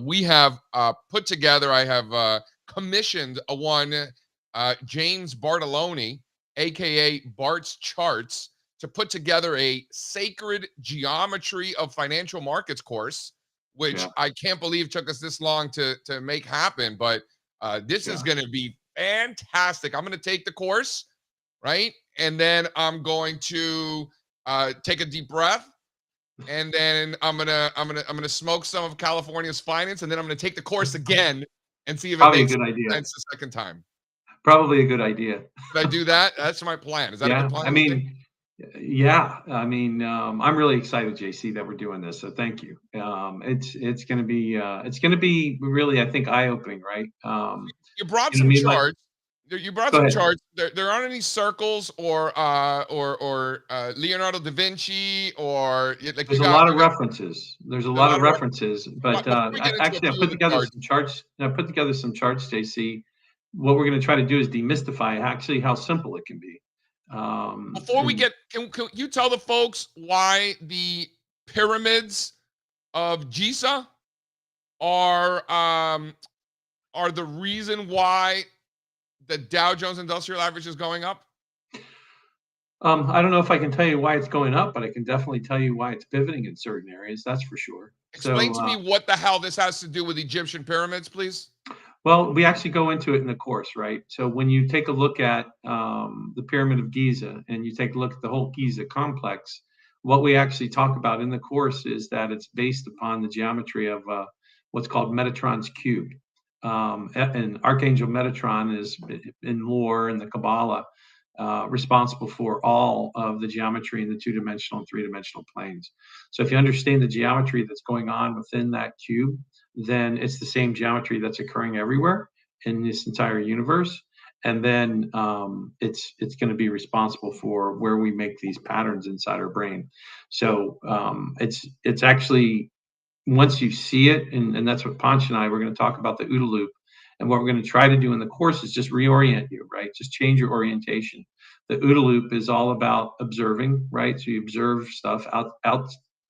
[SPEAKER 1] we have put together, I have commissioned James Bartelloni, aka Barts Charts, to put together a sacred geometry of financial markets course, which I can't believe took us this long to make happen. But this is going to be fantastic. I'm going to take the course, right? And then I'm going to take a deep breath. And then I'm gonna smoke some of California's finance, and then I'm gonna take the course again and see if it makes sense the second time.
[SPEAKER 7] Probably a good idea.
[SPEAKER 1] Should I do that? That's my plan. Is that a good plan?
[SPEAKER 7] I'm really excited, JC, that we're doing this. So thank you. It's gonna be really, I think, eye-opening, right?
[SPEAKER 1] You brought some charts. You brought some charts. There aren't any circles or Leonardo da Vinci or like.
[SPEAKER 7] There's a lot of references. There's a lot of references, but actually, I put together some charts. JC. What we're going to try to do is demystify actually how simple it can be.
[SPEAKER 1] Before we get, can you tell the folks why the pyramids of Giza are the reason why the Dow Jones Industrial Average is going up?
[SPEAKER 7] I don't know if I can tell you why it's going up, but I can definitely tell you why it's pivoting in certain areas. That's for sure.
[SPEAKER 1] Explain to me what the hell this has to do with Egyptian pyramids, please.
[SPEAKER 7] Well, we actually go into it in the course, right? So when you take a look at the Pyramid of Giza and you take a look at the whole Giza complex, what we actually talk about in the course is that it's based upon the geometry of what's called Metatron's cube. and Archangel Metatron is in lore and the Kabbalah responsible for all of the geometry in the 2-dimensional and 3-dimensional planes. So if you understand the geometry that's going on within that cube, then it's the same geometry that's occurring everywhere in this entire universe. And then it's going to be responsible for where we make these patterns inside our brain. So it's actually, once you see it, and that's what Ponch and I were going to talk about, the OODA loop. And what we're going to try to do in the course is just reorient you, right? Just change your orientation. The OODA loop is all about observing, right? So you observe stuff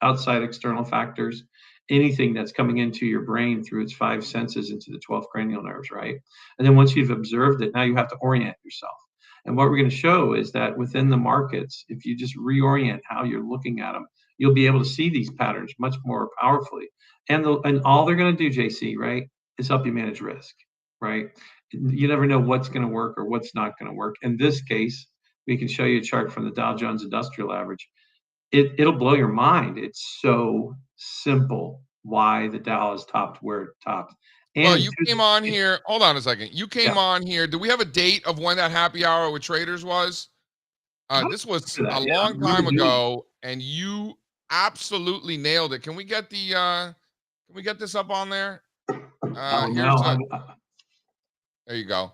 [SPEAKER 7] outside external factors, anything that's coming into your brain through its 5 senses into the 12 cranial nerves, right? And then once you've observed it, now you have to orient yourself. And what we're going to show is that within the markets, if you just reorient how you're looking at them, you'll be able to see these patterns much more powerfully. And all they're going to do, JC, right, is help you manage risk, right? You never know what's going to work or what's not going to work. In this case, we can show you a chart from the Dow Jones Industrial Average. It'll blow your mind. It's so simple why the Dow is topped where it topped. And
[SPEAKER 1] well, you came on here. Hold on a second. You came on here. Do we have a date of when that happy hour with traders was? This was a long time ago, and you absolutely nailed it. Can we get the can we get this up on there? There you go.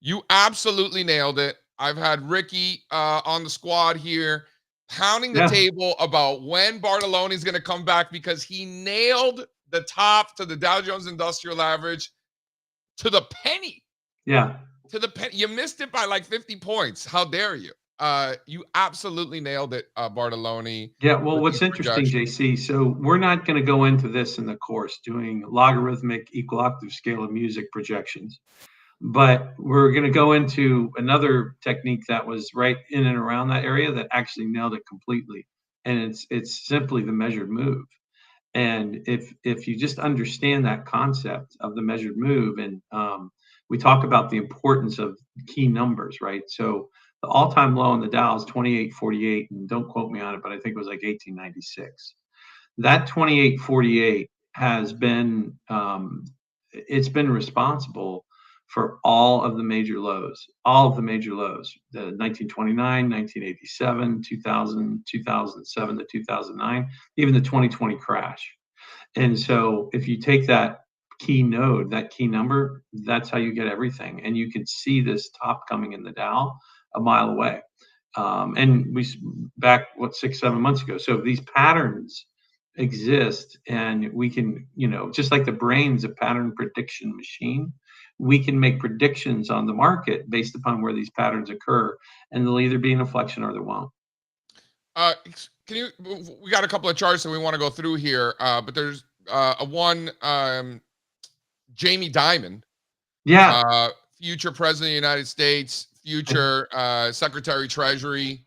[SPEAKER 1] You absolutely nailed it. I've had Ricky on the squad here pounding the table about when Bartelloni is going to come back, because he nailed the top to the Dow Jones Industrial Average to the penny.
[SPEAKER 7] Yeah.
[SPEAKER 1] To the penny. You missed it by like 50 points. How dare you? You absolutely nailed it, Bartelloni.
[SPEAKER 7] Yeah, well, what's interesting, JC, so we're not going to go into this in the course doing logarithmic equal octave scale of music projections, but we're going to go into another technique that was right in and around that area that actually nailed it completely. And it's simply the measured move. And if you just understand that concept of the measured move, and we talk about the importance of key numbers, right? So the all-time low in the Dow is 28.48, and don't quote me on it, but I think it was like 1896. That 28.48 has been it's been responsible for all of the major lows, the 1929, 1987, 2000, 2007 to 2009, even the 2020 crash. And so if you take that key node, that key number, that's how you get everything. And you can see this top coming in the Dow a mile away. And we back 6-7 months ago. So these patterns exist, and we can, just like the brain's a pattern prediction machine, we can make predictions on the market based upon where these patterns occur, and they'll either be an inflection or they won't.
[SPEAKER 1] We got a couple of charts that we want to go through here, but there's one, Jamie Dimon, future president of the United States, future Secretary Treasury,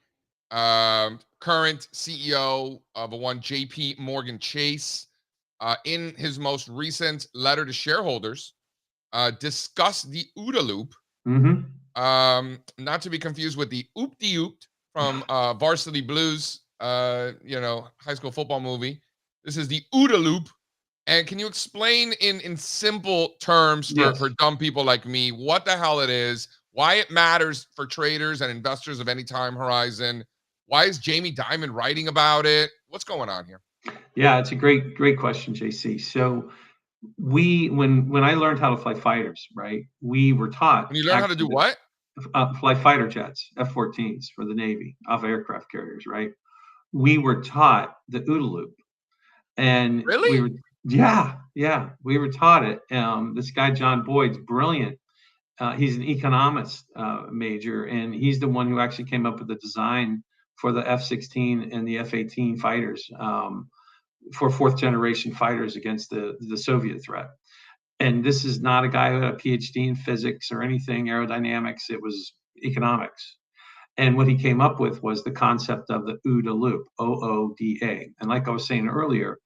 [SPEAKER 1] current CEO of one JP Morgan Chase, in his most recent letter to shareholders, discussed the OODA loop, not to be confused with the oop-de-ooped from Varsity Blues, high school football movie. This is the OODA loop. And can you explain in simple terms for dumb people like me what the hell it is, why it matters for traders and investors of any time horizon? Why is Jamie Dimon writing about it? What's going on here?
[SPEAKER 7] Yeah, it's a great question, JC. So when I learned how to fly fighters, right, we were taught.
[SPEAKER 1] When you learn how to do what?
[SPEAKER 7] Fly fighter jets, F-14s for the Navy, off aircraft carriers, right? We were taught the OODA loop. And
[SPEAKER 1] really?
[SPEAKER 7] We were taught it. This guy, John Boyd's brilliant. He's an economist major, and he's the one who actually came up with the design for the F-16 and the F-18 fighters, for fourth generation fighters against the Soviet threat. And this is not a guy who had a PhD in physics or anything, aerodynamics. It was economics. And what he came up with was the concept of the OODA loop, O-O-D-A. And like I was saying earlier,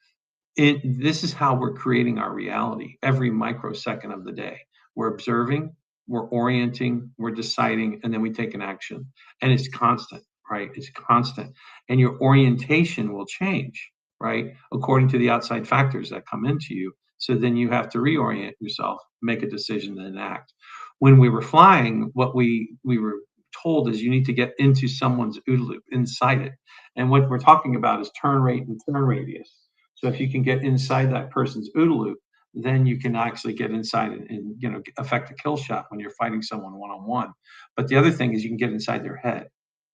[SPEAKER 7] this is how we're creating our reality every microsecond of the day. We're observing, we're orienting, we're deciding, and then we take an action. And it's constant, right? It's constant. And your orientation will change, right? According to the outside factors that come into you. So then you have to reorient yourself, make a decision, and act. When we were flying, what we were told is you need to get into someone's OODA loop, inside it. And what we're talking about is turn rate and turn radius. So if you can get inside that person's OODA loop, then you can actually get inside and affect a kill shot when you're fighting someone one-on-one. But the other thing is you can get inside their head,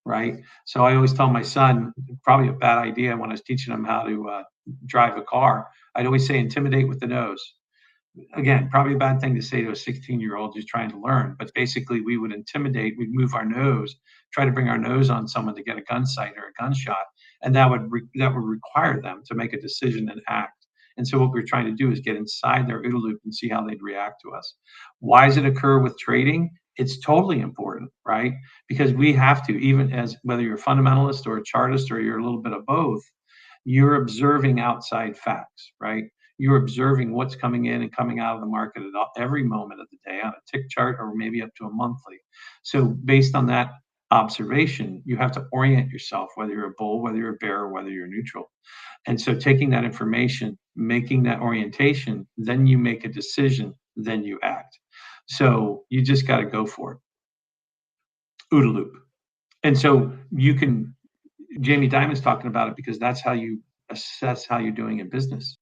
[SPEAKER 7] right? So I always tell my son, probably a bad idea when I was teaching him how to drive a car, I'd always say intimidate with the nose. Again, probably a bad thing to say to a 16-year-old who's trying to learn, but basically we would intimidate, we'd move our nose, try to bring our nose on someone to get a gun sight or a gunshot, and that would require them to make a decision and act. And so what we're trying to do is get inside their OODA loop and see how they'd react to us. Why does it occur with trading? It's totally important, right? Because we have to, even as whether you're a fundamentalist or a chartist or you're a little bit of both, you're observing outside facts, right? You're observing what's coming in and coming out of the market at every moment of the day on a tick chart or maybe up to a monthly. So based on that observation, you have to orient yourself, whether you're a bull, whether you're a bear, or whether you're neutral. And so taking that information, making that orientation, then you make a decision, then you act. So you just got to go for it. OODA loop. And so you can, Jamie Dimon's talking about it because that's how you assess how you're doing in business,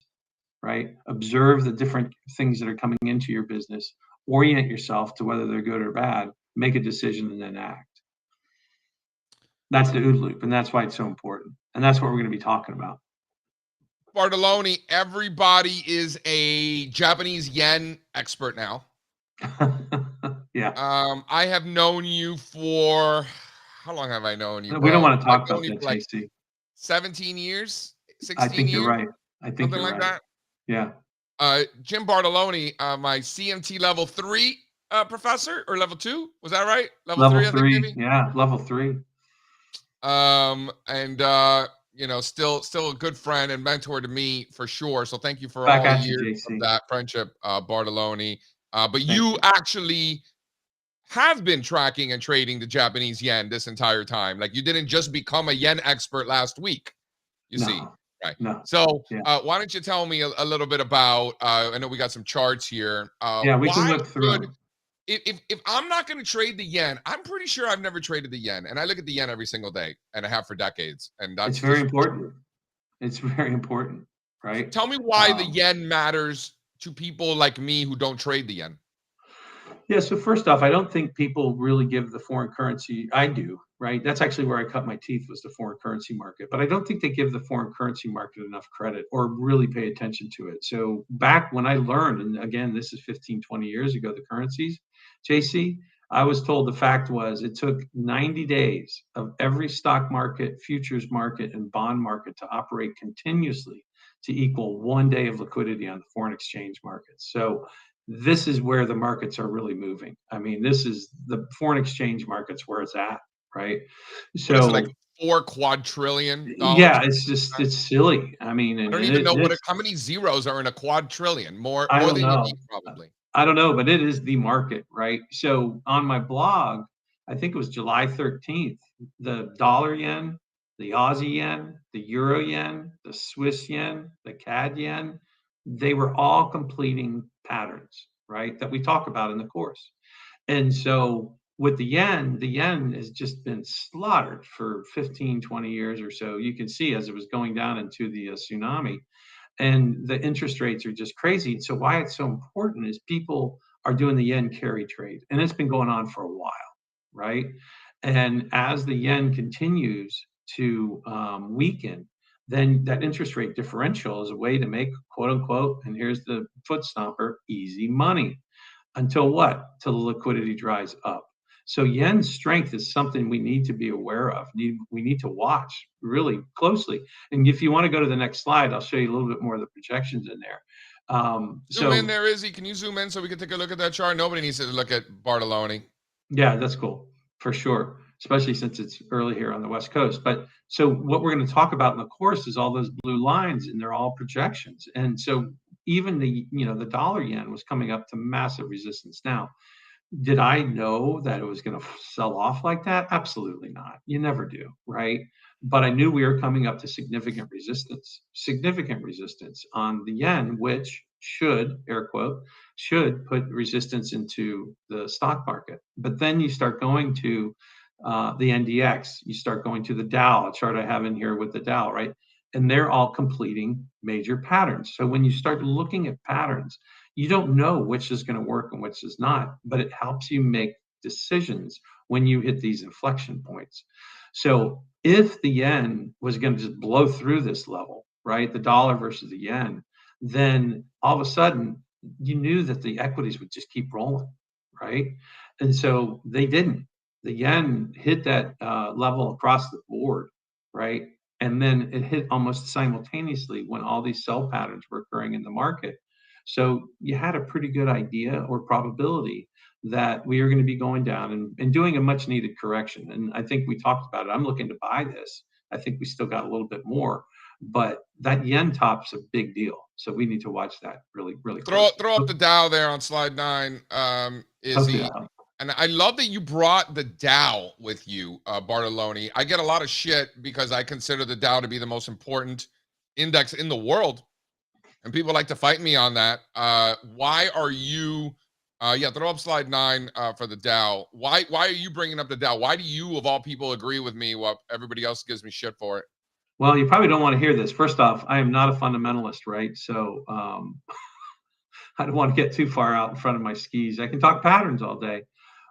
[SPEAKER 7] right? Observe the different things that are coming into your business, orient yourself to whether they're good or bad, make a decision, and then act. That's the OODA loop, and that's why it's so important. And that's what we're going to be talking about.
[SPEAKER 1] Bartelloni, everybody is a Japanese yen expert now.
[SPEAKER 7] Yeah.
[SPEAKER 1] I have known you for, how long have I known you?
[SPEAKER 7] We don't want to talk
[SPEAKER 1] I've
[SPEAKER 7] about
[SPEAKER 1] known you
[SPEAKER 7] that,
[SPEAKER 1] for like
[SPEAKER 7] JC.
[SPEAKER 1] 17 years, 16
[SPEAKER 7] I think
[SPEAKER 1] years,
[SPEAKER 7] you're right. I think
[SPEAKER 1] something
[SPEAKER 7] you're
[SPEAKER 1] like
[SPEAKER 7] right.
[SPEAKER 1] that.
[SPEAKER 7] Yeah.
[SPEAKER 1] Jim Bartelloni, my CMT level 3 professor, or level 2, was that right? Level 3, I think maybe.
[SPEAKER 7] Yeah, level 3.
[SPEAKER 1] Still a good friend and mentor to me for sure. So thank you for
[SPEAKER 7] Back
[SPEAKER 1] all the
[SPEAKER 7] at you,
[SPEAKER 1] years
[SPEAKER 7] JC.
[SPEAKER 1] of that friendship, Bartelloni. But you actually have been tracking and trading the Japanese yen this entire time. Like, you didn't just become a yen expert last week, you see. Right.
[SPEAKER 7] No.
[SPEAKER 1] So why don't you tell me a little bit about, I know we got some charts here.
[SPEAKER 7] We can look through them.
[SPEAKER 1] If I'm not going to trade the yen, I'm pretty sure I've never traded the yen, and I look at the yen every single day, and I have for decades. And that's
[SPEAKER 7] It's very important. It's very important, right?
[SPEAKER 1] Tell me why the yen matters to people like me who don't trade the yen.
[SPEAKER 7] Yeah. So first off, I don't think people really give the foreign currency. I do, right? That's actually where I cut my teeth, was the foreign currency market. But I don't think they give the foreign currency market enough credit or really pay attention to it. So back when I learned, and again, this is 15, 20 years ago, the currencies, JC, I was told the fact was it took 90 days of every stock market, futures market, and bond market to operate continuously to equal 1 day of liquidity on the foreign exchange markets. So this is where the markets are really moving. I mean, this is the foreign exchange markets where it's at, right? So
[SPEAKER 1] it's like $4 quadrillion.
[SPEAKER 7] Yeah, it's silly. I mean,
[SPEAKER 1] I don't even know how many zeros are in a quadrillion. More than you need, probably.
[SPEAKER 7] I don't know, but it is the market, right? So on my blog, I think it was July 13th, the dollar yen, the Aussie yen, the euro yen, the Swiss yen, the CAD yen, they were all completing patterns, right, that we talk about in the course. And so with the yen has just been slaughtered for 15, 20 years or so. You can see as it was going down into the tsunami, and the interest rates are just crazy. So why it's so important is people are doing the yen carry trade, and it's been going on for a while, right? And as the yen continues to weaken, then that interest rate differential is a way to make, quote unquote, and here's the foot stomper, easy money. Until what? Till the liquidity dries up. So yen strength is something we need to be aware of. We need to watch really closely. And if you want to go to the next slide, I'll show you a little bit more of the projections in there.
[SPEAKER 1] Zoom in there, Izzy. Can you zoom in so we can take a look at that chart? Nobody needs to look at Bartelloni.
[SPEAKER 7] Yeah, that's cool, for sure, especially since it's early here on the West Coast. But so what we're going to talk about in the course is all those blue lines, and they're all projections. And so even the dollar yen was coming up to massive resistance. Now, Did I know that it was going to sell off like that? Absolutely not. You never do, right? But I knew we were coming up to significant resistance on the yen, which should, air quote, should put resistance into the stock market. But then you start going to the NDX, you start going to the Dow, a chart I have in here with the Dow, right? And they're all completing major patterns. So when you start looking at patterns, you don't know which is going to work and which is not, but it helps you make decisions when you hit these inflection points. So if the yen was going to just blow through this level, right, the dollar versus the yen, then all of a sudden you knew that the equities would just keep rolling, right? And so they didn't. The yen hit that level across the board, right? And then it hit almost simultaneously when all these sell patterns were occurring in the market. So you had a pretty good idea or probability that we are going to be going down and doing a much needed correction. And I think we talked about it. I'm looking to buy this. I think we still got a little bit more, but that yen top's a big deal. So we need to watch that really, really
[SPEAKER 1] Throw
[SPEAKER 7] closely.
[SPEAKER 1] up the Dow there on slide 9. Izzy. And I love that you brought the Dow with you, Bartelloni. I get a lot of shit because I consider the Dow to be the most important index in the world. And people like to fight me on that. Why are you, throw up slide 9 for the Dow. Why are you bringing up the Dow? Why do you, of all people, agree with me while everybody else gives me shit for it?
[SPEAKER 7] Well, you probably don't want to hear this. First off, I am not a fundamentalist, right? So I don't want to get too far out in front of my skis. I can talk patterns all day.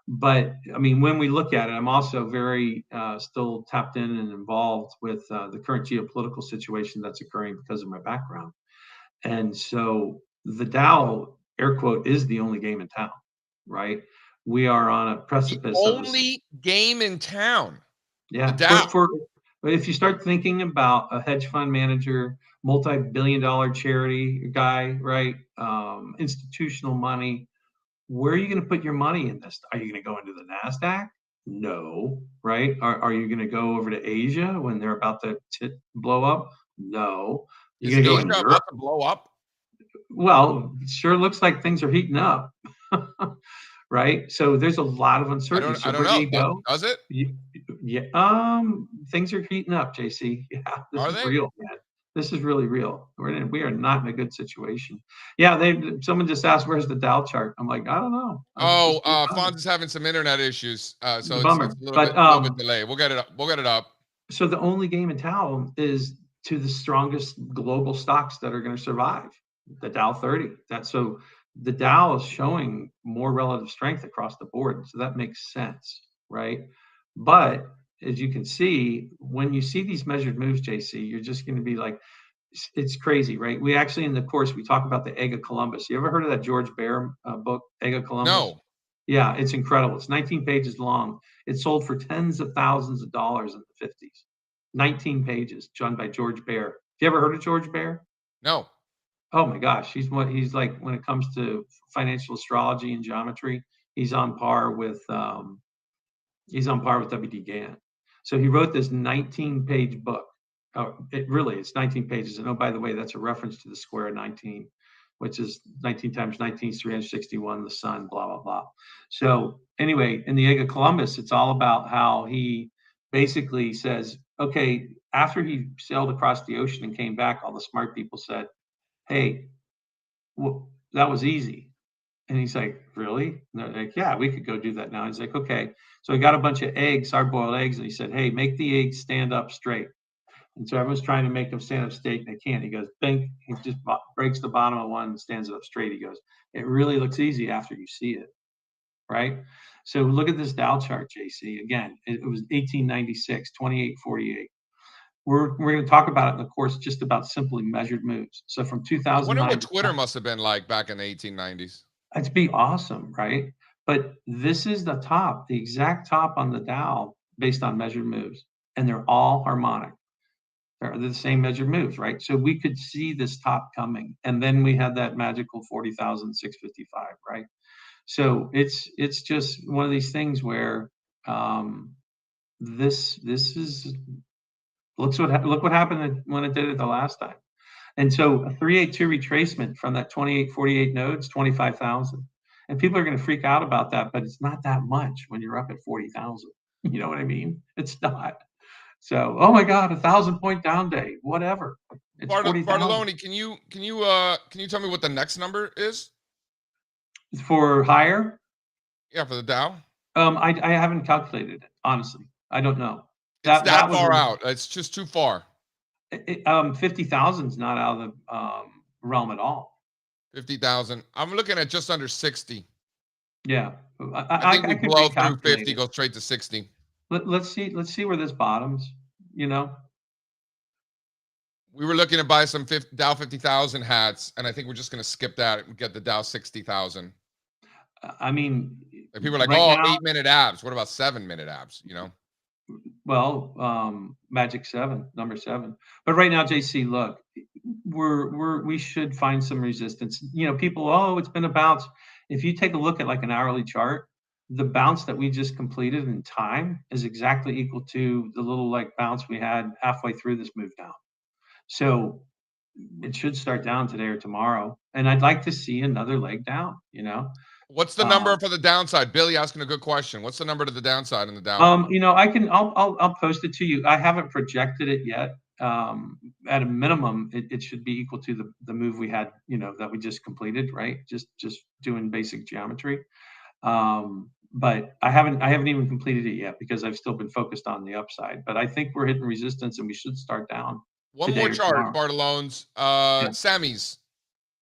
[SPEAKER 7] But I mean, when we look at it, I'm also very still tapped in and involved with the current geopolitical situation that's occurring because of my background. And so the Dow, air quote, is the only game in town, right? We are on a precipice.
[SPEAKER 1] The only game in town.
[SPEAKER 7] Yeah.
[SPEAKER 1] The Dow.
[SPEAKER 7] If you start thinking about a hedge fund manager, multi-billion-dollar charity guy, right? Institutional money. Where are you going to put your money in this? Are you going to go into the NASDAQ? No, right? Are you going to go over to Asia when they're about to blow up? No. You're going to go in Europe?
[SPEAKER 1] About to blow up?
[SPEAKER 7] Well, it sure looks like things are heating up, right? So there's a lot of uncertainty.
[SPEAKER 1] I don't know. Does it?
[SPEAKER 7] Yeah. Things are heating up, JC. Yeah, this is real, man. This is really real. We are not in a good situation. Yeah, someone just asked, where's the Dow chart? I'm like, I don't know.
[SPEAKER 1] Fonz is having some internet issues. So it's a little bit delayed. We'll get it up.
[SPEAKER 7] So the only game in town is to the strongest global stocks that are going to survive, the Dow 30. So the Dow is showing more relative strength across the board. So that makes sense, right? But as you can see, when you see these measured moves, JC, you're just going to be like, it's crazy, right? We actually, in the course, we talk about the Egg of Columbus. You ever heard of that George Bear book, Egg of Columbus?
[SPEAKER 1] No.
[SPEAKER 7] Yeah, it's incredible. It's 19 pages long. It sold for tens of thousands of dollars in the 50s. 19 pages, done by George Bear. Have you ever heard of George Bear?
[SPEAKER 1] No.
[SPEAKER 7] Oh my gosh, he's like when it comes to financial astrology and geometry, he's on par with W.D. Gann. So he wrote this 19-page book. It's 19 pages. And oh, by the way, that's a reference to the square of 19, which is 19 times 19 is 361, the sun, blah, blah, blah. So anyway, in the Egg of Columbus, it's all about how he basically says, okay, after he sailed across the ocean and came back, all the smart people said, hey, well, that was easy. And he's like, really? And they're like, yeah, we could go do that now. He's like, okay. So he got a bunch of eggs, hard-boiled eggs, and he said, hey, make the eggs stand up straight. And so everyone's trying to make them stand up straight, and they can't. He goes, bink. He just breaks the bottom of one and stands it up straight. He goes, it really looks easy after you see it, right? So look at this Dow chart, JC. Again, it was 1896, 2848. We're going to talk about it in the course just about simply measured moves. So from 2009. I
[SPEAKER 1] wonder what Twitter must have been like back in the 1890s.
[SPEAKER 7] It'd be awesome, right? But this is the top, the exact top on the Dow based on measured moves, and they're all harmonic. They're the same measured moves, right? So we could see this top coming, and then we had that magical 40,655, right? So it's just one of these things where this is look what happened when it did it the last time. And so a 382 retracement from that 2848 nodes, 25,000. And people are going to freak out about that, but it's not that much when you're up at 40,000. You know what I mean? It's not. So, oh my God, 1,000-point down day, whatever. It's 40,000
[SPEAKER 1] Bartelloni, can you tell me what the next number is?
[SPEAKER 7] for higher.
[SPEAKER 1] Yeah, for the Dow.
[SPEAKER 7] I haven't calculated it, honestly. I don't know.
[SPEAKER 1] It's that
[SPEAKER 7] was
[SPEAKER 1] far out. It's just too far.
[SPEAKER 7] 50,000 is not out of the realm at all.
[SPEAKER 1] 50,000. I'm looking at just under 60.
[SPEAKER 7] Yeah,
[SPEAKER 1] I think we
[SPEAKER 7] could
[SPEAKER 1] blow through
[SPEAKER 7] recalculate
[SPEAKER 1] 50,
[SPEAKER 7] it.
[SPEAKER 1] go straight to 60.
[SPEAKER 7] Let's see where this bottoms. You know,
[SPEAKER 1] We were looking to buy some Dow 50,000 hats, and I think we're just going to skip that and get the Dow 60,000.
[SPEAKER 7] I mean,
[SPEAKER 1] Like people are like,
[SPEAKER 7] right
[SPEAKER 1] oh,
[SPEAKER 7] now,
[SPEAKER 1] 8-minute abs. What about 7-minute abs? You know?
[SPEAKER 7] well, Magic 7, number 7. But right now, JC, look, we should find some resistance. You know, people, oh, it's been a bounce. If you take a look at like an hourly chart, the bounce that we just completed in time is exactly equal to the little like bounce we had halfway through this move down. So it should start down today or tomorrow. And I'd like to see another leg down, you know.
[SPEAKER 1] What's the number for the downside? Billy asking a good question. What's the number to the downside in the Dow?
[SPEAKER 7] You know, I'll post it to you. I haven't projected it yet. At a minimum, it should be equal to the move we had, you know, that we just completed, right? Just doing basic geometry. But I haven't even completed it yet because I've still been focused on the upside. But I think we're hitting resistance and we should start down.
[SPEAKER 1] One more chart, Bartalone's. Sammy's.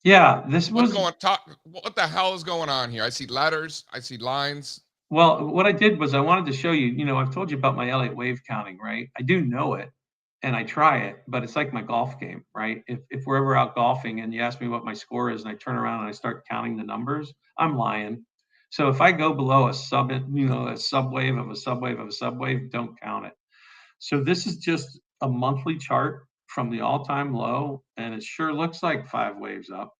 [SPEAKER 7] Yeah, this was
[SPEAKER 1] what the hell is going on here? I see letters, I see lines.
[SPEAKER 7] Well, what I did was I wanted to show you, you know, I've told you about my Elliott wave counting, right? I do know it and I try it, but it's like my golf game, right? If we're ever out golfing and you ask me what my score is and I turn around and I start counting the numbers, I'm lying. So if I go below a subwave of a subwave of a subwave, don't count it. So this is just a monthly chart from the all-time low, and it sure looks like 5 waves up,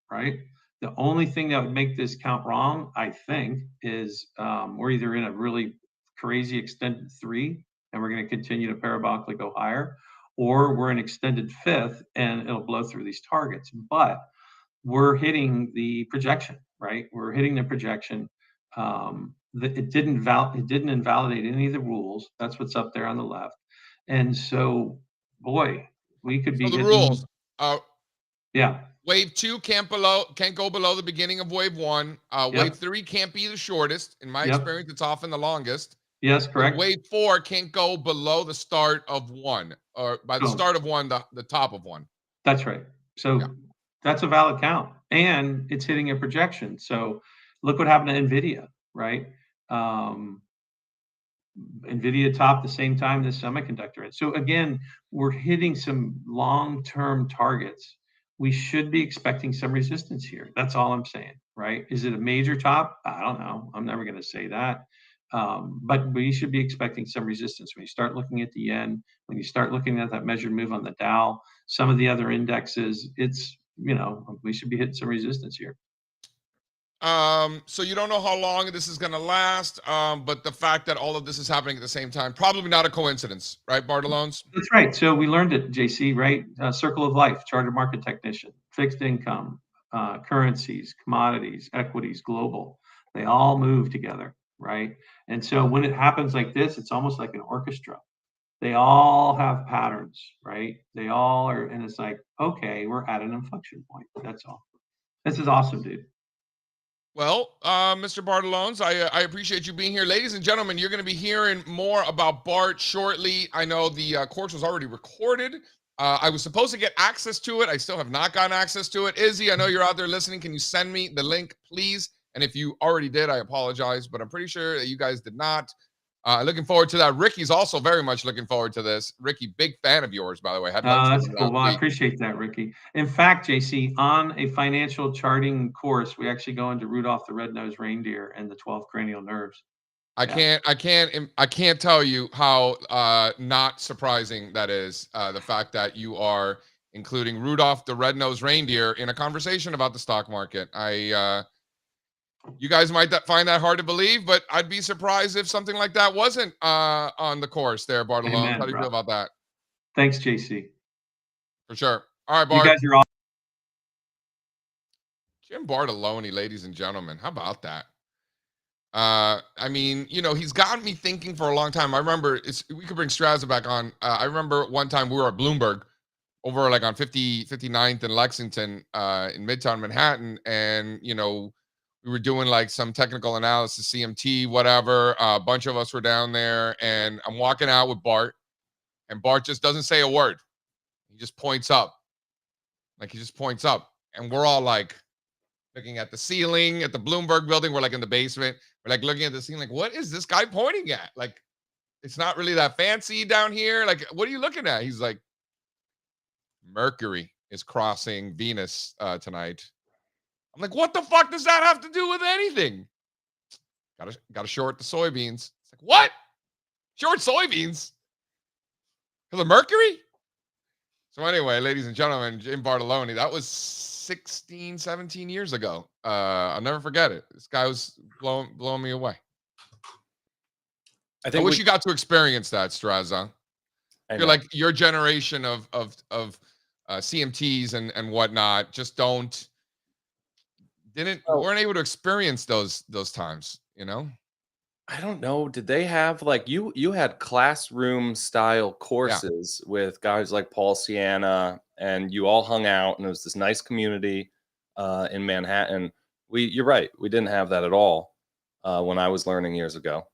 [SPEAKER 7] right? The only thing that would make this count wrong, I think, is we're either in a really crazy extended 3, and we're going to continue to parabolically go higher, or we're in extended 5th, and it'll blow through these targets. But we're hitting the projection, right? We're hitting the projection. It didn't invalidate any of the rules. That's what's up there on the left. And so, boy, we could be
[SPEAKER 1] the rules.
[SPEAKER 7] Yeah.
[SPEAKER 1] Wave 2 can't go below the beginning of wave 1. Wave 3 can't be the shortest. In my experience, it's often the longest.
[SPEAKER 7] Yes, correct.
[SPEAKER 1] And wave 4 can't go below the start of 1, or by the start of 1, the top of 1.
[SPEAKER 7] That's right. So that's a valid count, and it's hitting a projection. So look what happened to NVIDIA, right? NVIDIA topped the same time this semiconductor. So again, we're hitting some long-term targets. We should be expecting some resistance here. That's all I'm saying, right? Is it a major top? I don't know. I'm never going to say that. But we should be expecting some resistance. When you start looking at the yen, when you start looking at that measured move on the Dow, some of the other indexes, it's, you know, we should be hitting some resistance here.
[SPEAKER 1] So you don't know how long this is going to last, but the fact that all of this is happening at the same time, probably not a coincidence, right, Bartalones?
[SPEAKER 7] That's right. So we learned it, JC, right? Circle of life, chartered market technician, fixed income, currencies, commodities, equities, global. They all move together, right? And so when it happens like this, it's almost like an orchestra. They all have patterns, right? They all are, and it's like, okay, we're at an inflection point. That's all. This is awesome, dude.
[SPEAKER 1] Well, Mr. Bartalones, I appreciate you being here. Ladies and gentlemen, you're going to be hearing more about Bart shortly. I know the course was already recorded. I was supposed to get access to it. I still have not gotten access to it. Izzy, I know you're out there listening. Can you send me the link, please? And if you already did, I apologize, but I'm pretty sure that you guys did not. Looking forward to that. Ricky's also very much looking forward to this. Ricky, big fan of yours, by the way.
[SPEAKER 7] That's cool. Well, I appreciate that, Ricky. In fact, JC, on a financial charting course, we actually go into Rudolph the Red-Nosed Reindeer and the 12 cranial nerves.
[SPEAKER 1] I can't tell you how not surprising that is. The fact that you are including Rudolph the Red-Nosed Reindeer in a conversation about the stock market. You guys might find that hard to believe, but I'd be surprised if something like that wasn't on the course there, Bartolome. How do you feel about that?
[SPEAKER 7] Thanks, JC.
[SPEAKER 1] For sure. All right, Bart.
[SPEAKER 7] You guys are awesome.
[SPEAKER 1] Jim Bartelloni, ladies and gentlemen. How about that? I mean, he's got me thinking for a long time. I remember we could bring Strazza back on. I remember one time we were at Bloomberg over like on 59th and Lexington in Midtown Manhattan. And, we were doing like some technical analysis, CMT, whatever. A bunch of us were down there and I'm walking out with Bart and Bart just doesn't say a word. He just points up. Like he just points up and we're all like looking at the ceiling at the Bloomberg building. We're like in the basement. We're like looking at the ceiling. Like, what is this guy pointing at? Like, it's not really that fancy down here. Like, what are you looking at? He's like, Mercury is crossing Venus tonight. I'm like, what the fuck does that have to do with anything? Gotta short the soybeans. It's like, what? Short soybeans? Because of Mercury? So anyway, ladies and gentlemen, Jim Bartelloni, that was 16, 17 years ago. I'll never forget it. This guy was blowing me away. I wish you got to experience that, Strazza. I feel like your generation of CMTs and whatnot just weren't able to experience those times,
[SPEAKER 2] I don't know. Did they have like you had classroom style courses with guys like Paul Sienna, and you all hung out, and it was this nice community in Manhattan. You're right. We didn't have that at all when I was learning years ago.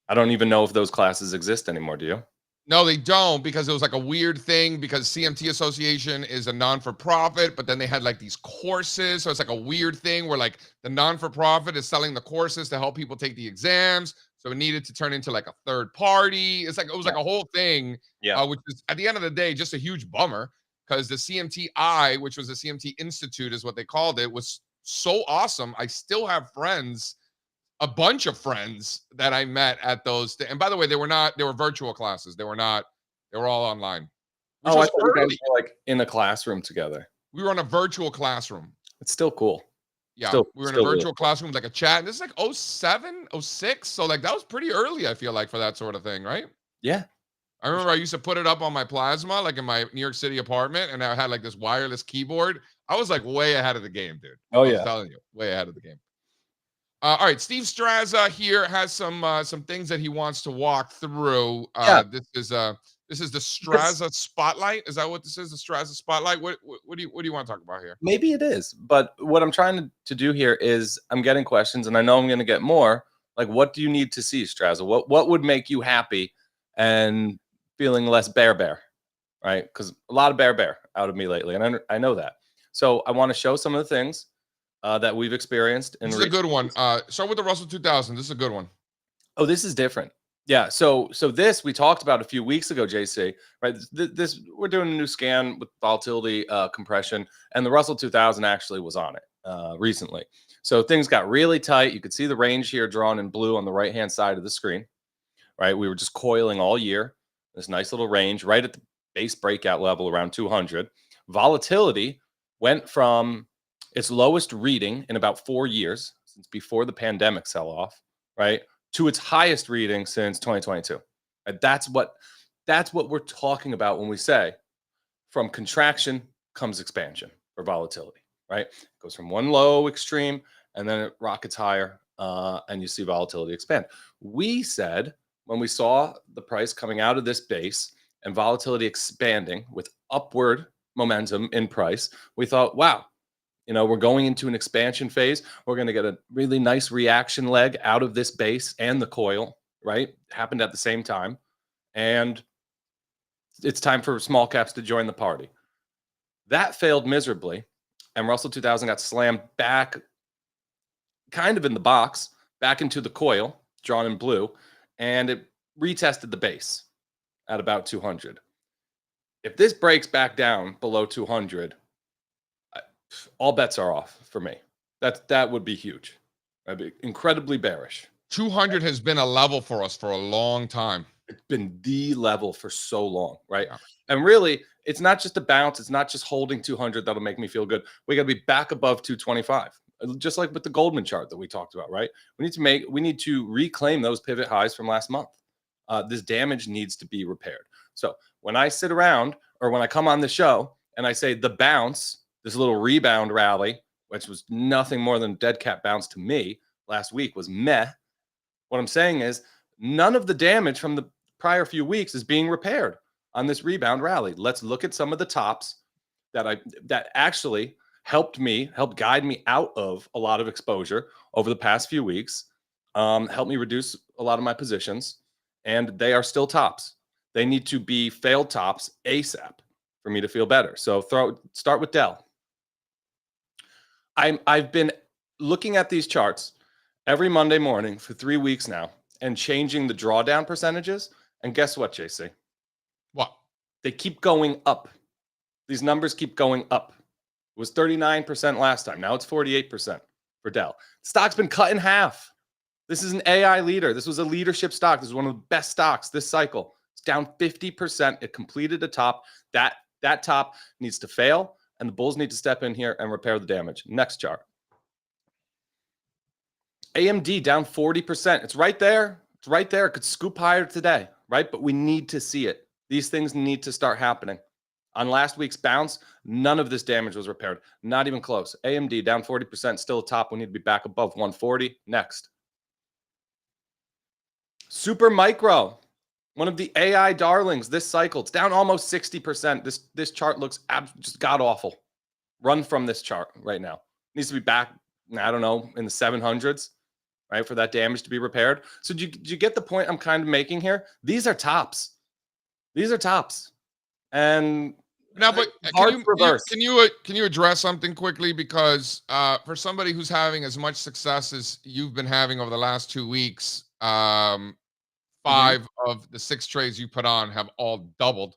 [SPEAKER 2] I don't even know if those classes exist anymore. Do you?
[SPEAKER 1] No, they don't, because it was like a weird thing because CMT Association is a non-for-profit, but then they had like these courses. So it's like a weird thing where like the non-for-profit is selling the courses to help people take the exams. So it needed to turn into like a third party. It was like a whole thing, which is at the end of the day, just a huge bummer because the CMTI, which was the CMT Institute is what they called it, was so awesome. I still have friends, a bunch of friends that I met at those. And by the way, they were virtual classes. They were all online.
[SPEAKER 2] I thought you guys were like in a classroom together.
[SPEAKER 1] We were in a virtual classroom.
[SPEAKER 2] It's still cool.
[SPEAKER 1] Yeah. We were in a virtual classroom, like a chat. And this is like 07, 06. So like that was pretty early, I feel like, for that sort of thing, right?
[SPEAKER 2] Yeah.
[SPEAKER 1] I remember I used to put it up on my plasma, like in my New York City apartment, and I had like this wireless keyboard. I was like way ahead of the game, dude.
[SPEAKER 2] Oh, yeah.
[SPEAKER 1] I'm telling you, way ahead of the game. All right, Steve Strazza here has some things that he wants to walk through. This is the Strazza Spotlight. Is that what this is? The Strazza Spotlight. What do you want to talk about here?
[SPEAKER 2] Maybe it is, but what I'm trying to do here is I'm getting questions, and I know I'm going to get more. Like, what do you need to see, Strazza? What would make you happy and feeling less bear, right? Because a lot of bear out of me lately, and I know that. So I want to show some of the things that we've experienced.
[SPEAKER 1] This is a good one. Start with the Russell 2000. This is a good one.
[SPEAKER 2] Oh, this is different. Yeah. So this we talked about a few weeks ago, JC. Right. This we're doing a new scan with volatility compression, and the Russell 2000 actually was on it recently. So things got really tight. You could see the range here drawn in blue on the right hand side of the screen. Right. We were just coiling all year. This nice little range right at the base breakout level around 200. Volatility went from its lowest reading in about 4 years, since before the pandemic sell-off, right, to its highest reading since 2022. And that's what we're talking about when we say from contraction comes expansion for volatility, right? It goes from one low extreme and then it rockets higher and you see volatility expand. We said when we saw the price coming out of this base and volatility expanding with upward momentum in price, we thought, wow, we're going into an expansion phase. We're going to get a really nice reaction leg out of this base and the coil, right? Happened at the same time. And it's time for small caps to join the party. That failed miserably. And Russell 2000 got slammed back kind of in the box, back into the coil, drawn in blue. And it retested the base at about 200. If this breaks back down below 200, all bets are off for me. That would be huge. I'd be incredibly bearish.
[SPEAKER 1] 200 has been a level for us for a long time.
[SPEAKER 2] It's been the level for so long, right? Yeah. And really, it's not just a bounce. It's not just holding 200 that'll make me feel good. We got to be back above 225, just like with the Goldman chart that we talked about, right? We need to reclaim those pivot highs from last month. This damage needs to be repaired. So when I sit around or when I come on the show and I say the bounce, this little rebound rally which was nothing more than a dead cat bounce to me last week, was meh. What I'm saying is none of the damage from the prior few weeks is being repaired on this rebound rally. Let's look at some of the tops that actually helped guide me out of a lot of exposure over the past few weeks, helped me reduce a lot of my positions, and they are still tops. They need to be failed tops ASAP for me to feel better. So start with Dell. I've been looking at these charts every Monday morning for 3 weeks now and changing the drawdown percentages. And guess what, JC?
[SPEAKER 1] What?
[SPEAKER 2] They keep going up. These numbers keep going up. It was 39% last time. Now it's 48% for Dell. Stock's been cut in half. This is an AI leader. This was a leadership stock. This is one of the best stocks this cycle. It's down 50%. It completed a top. That top needs to fail, and the bulls need to step in here and repair the damage. Next chart. AMD down 40%. It's right there. It's right there. It could scoop higher today, right? But we need to see it. These things need to start happening. On last week's bounce, none of this damage was repaired. Not even close. AMD down 40%, still a top. We need to be back above 140. Next. Super Micro, one of the AI darlings this cycle. It's down almost 60%. This chart looks just god-awful. Run from this chart right now. Needs to be back, I don't know, in the 700s, right, for that damage to be repaired. So do you get the point I'm kind of making here? These are tops. These are tops. And
[SPEAKER 1] now, but can you address something quickly? Because for somebody who's having as much success as you've been having over the last 2 weeks, 5 of the 6 trades you put on have all doubled.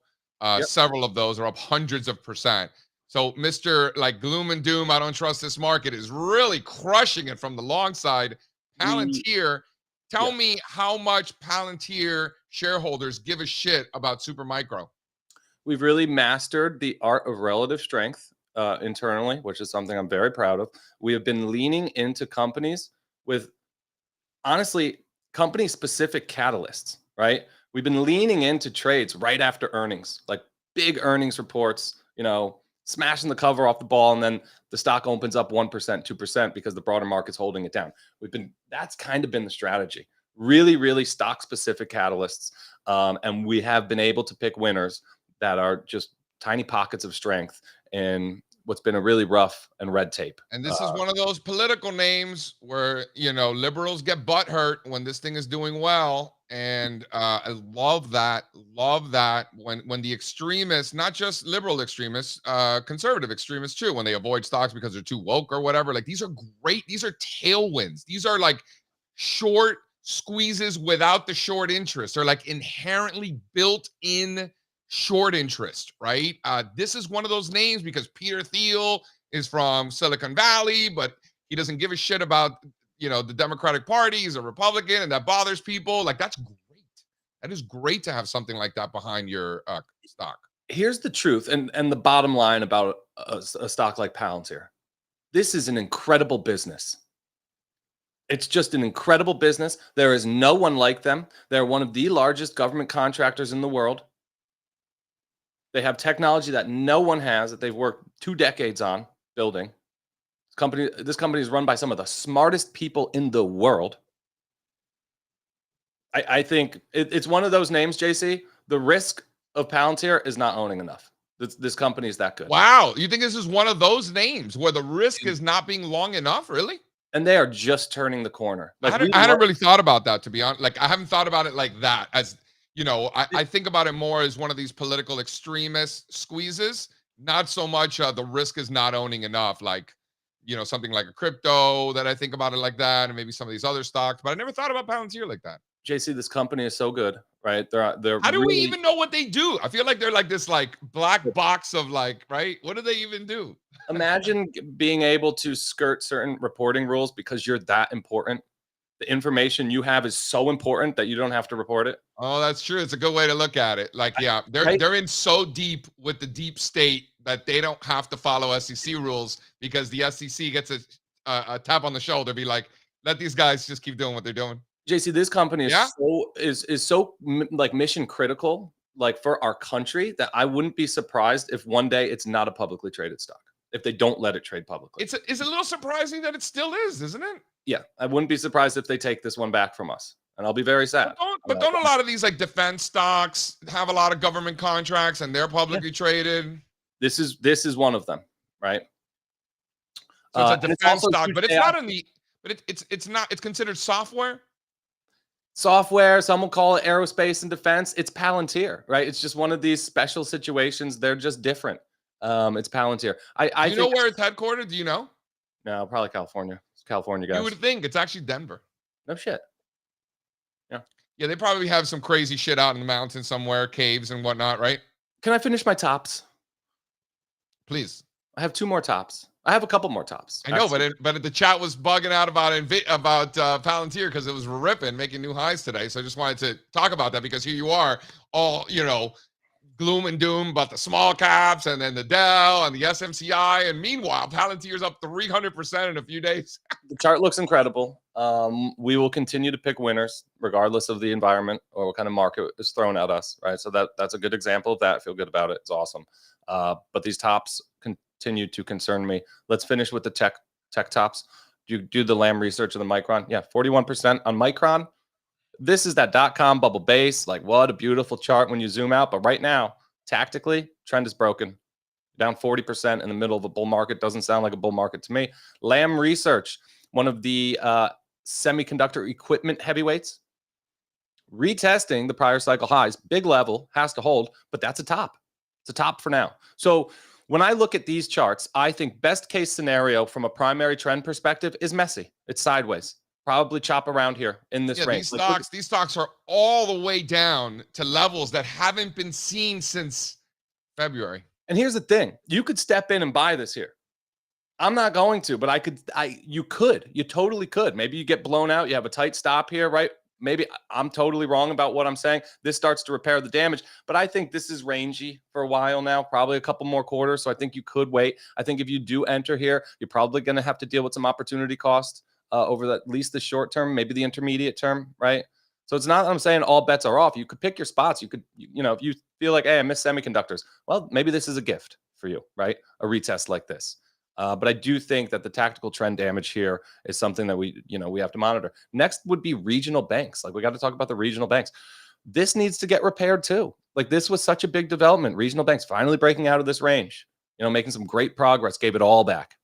[SPEAKER 1] Several of those are up hundreds of percent. So Mr. like gloom and doom, I don't trust this market, is really crushing it from the long side. Palantir, tell me how much Palantir shareholders give a shit about Super Micro.
[SPEAKER 2] We've really mastered the art of relative strength internally, which is something I'm very proud of. We have been leaning into companies with, honestly, company-specific catalysts, right? We've been leaning into trades right after earnings, like big earnings reports, smashing the cover off the ball, and then the stock opens up 1%, 2% because the broader market's holding it down. That's kind of been the strategy. Really, really stock-specific catalysts, and we have been able to pick winners that are just tiny pockets of strength in what's been a really rough and red tape.
[SPEAKER 1] And this is one of those political names where, liberals get butthurt when this thing is doing well. And I love that when the extremists, not just liberal extremists, conservative extremists too, when they avoid stocks because they're too woke or whatever, like these are great. These are tailwinds. These are like short squeezes without the short interest. They're like inherently built in short interest, right? This is one of those names because Peter Thiel is from Silicon Valley, but he doesn't give a shit about, the Democratic Party. He's a Republican, and that bothers people. Like, that's great. That is great to have something like that behind your stock.
[SPEAKER 2] Here's the truth, and the bottom line about a stock like Palantir. This is an incredible business. It's just an incredible business. There is no one like them. They're one of the largest government contractors in the world. They have technology that no one has, that they've worked 2 decades on building. This company is run by some of the smartest people in the world. I think it's one of those names, JC. The risk of Palantir is not owning enough. This company is that good.
[SPEAKER 1] Wow. You think this is one of those names where the risk is not being long enough? Really?
[SPEAKER 2] And they are just turning the corner.
[SPEAKER 1] Like, I hadn't really thought about that, to be honest. Like, I haven't thought about it like that. As I think about it more as one of these political extremist squeezes. Not so much the risk is not owning enough. Like, something like a crypto that I think about it like that, and maybe some of these other stocks. But I never thought about Palantir like that.
[SPEAKER 2] JC, this company is so good, right? They're
[SPEAKER 1] How do we even know what they do? I feel like they're like this like black box of like, right? What do they even do?
[SPEAKER 2] Imagine being able to skirt certain reporting rules because you're that important. The information you have is so important that you don't have to report it.
[SPEAKER 1] Oh, that's true. It's a good way to look at it. Like, yeah, they're in so deep with the deep state that they don't have to follow SEC rules because the SEC gets a tap on the shoulder, be like, let these guys just keep doing what they're doing.
[SPEAKER 2] JC, this company is so like mission critical, like for our country, that I wouldn't be surprised if one day it's not a publicly traded stock. if they don't let it trade publicly.
[SPEAKER 1] It's a little surprising that it still is, isn't it?
[SPEAKER 2] Yeah, I wouldn't be surprised if they take this one back from us, and I'll be very sad.
[SPEAKER 1] But don't a lot of these like defense stocks have a lot of government contracts and they're publicly traded?
[SPEAKER 2] This is one of them, right?
[SPEAKER 1] So it's a
[SPEAKER 2] and it's
[SPEAKER 1] defense
[SPEAKER 2] also
[SPEAKER 1] stock,
[SPEAKER 2] huge
[SPEAKER 1] but it's
[SPEAKER 2] payout.
[SPEAKER 1] not in the. But it's not. It's considered software.
[SPEAKER 2] Software, some will call it aerospace and defense. It's Palantir, right? It's just one of these special situations. They're just different. It's Palantir. I
[SPEAKER 1] Do you know where it's headquartered? Do you know?
[SPEAKER 2] No, probably California. It's California guys.
[SPEAKER 1] You would think it's actually Denver.
[SPEAKER 2] No shit.
[SPEAKER 1] Yeah, they probably have some crazy shit out in the mountains somewhere, caves and whatnot, right?
[SPEAKER 2] Can I finish my tops?
[SPEAKER 1] Please.
[SPEAKER 2] I have 2 more tops. I have a couple more tops.
[SPEAKER 1] I know, but the chat was bugging out about Palantir because it was ripping, making new highs today. So I just wanted to talk about that because here you are, all gloom and doom about the small caps and then the Dow and the SMCI, and meanwhile, Palantir's up 300% in a few days.
[SPEAKER 2] The chart looks incredible. We will continue to pick winners regardless of the environment or what kind of market is thrown at us, right? So that's a good example of that. I feel good about it. It's awesome. But these tops continue to concern me. Let's finish with the tech tops. Do the Lamb research of the Micron. Yeah, 41% on Micron. This is that .com bubble base. Like, what a beautiful chart when you zoom out. But right now, tactically, trend is broken. Down 40% in the middle of a bull market. Doesn't sound like a bull market to me. Lamb Research, one of the semiconductor equipment heavyweights, retesting the prior cycle highs. Big level, has to hold, but that's a top. It's a top for now. So when I look at these charts, I think best case scenario from a primary trend perspective is messy. It's sideways. Probably chop around here in this range.
[SPEAKER 1] These stocks are all the way down to levels that haven't been seen since February.
[SPEAKER 2] And here's the thing. You could step in and buy this here. I'm not going to, but you could. You totally could. Maybe you get blown out. You have a tight stop here, right? Maybe I'm totally wrong about what I'm saying. This starts to repair the damage, but I think this is rangy for a while now, probably a couple more quarters. So I think you could wait. I think if you do enter here, you're probably going to have to deal with some opportunity costs over at least the short term, maybe the intermediate term, right? So it's not that I'm saying all bets are off. You could pick your spots. You could, if you feel like, hey, I miss semiconductors, well, maybe this is a gift for you, right? A retest like this. But I do think that the tactical trend damage here is something that we have to monitor. Next would be regional banks. Like, we got to talk about the regional banks. This needs to get repaired too. Like, this was such a big development. Regional banks finally breaking out of this range, making some great progress, gave it all back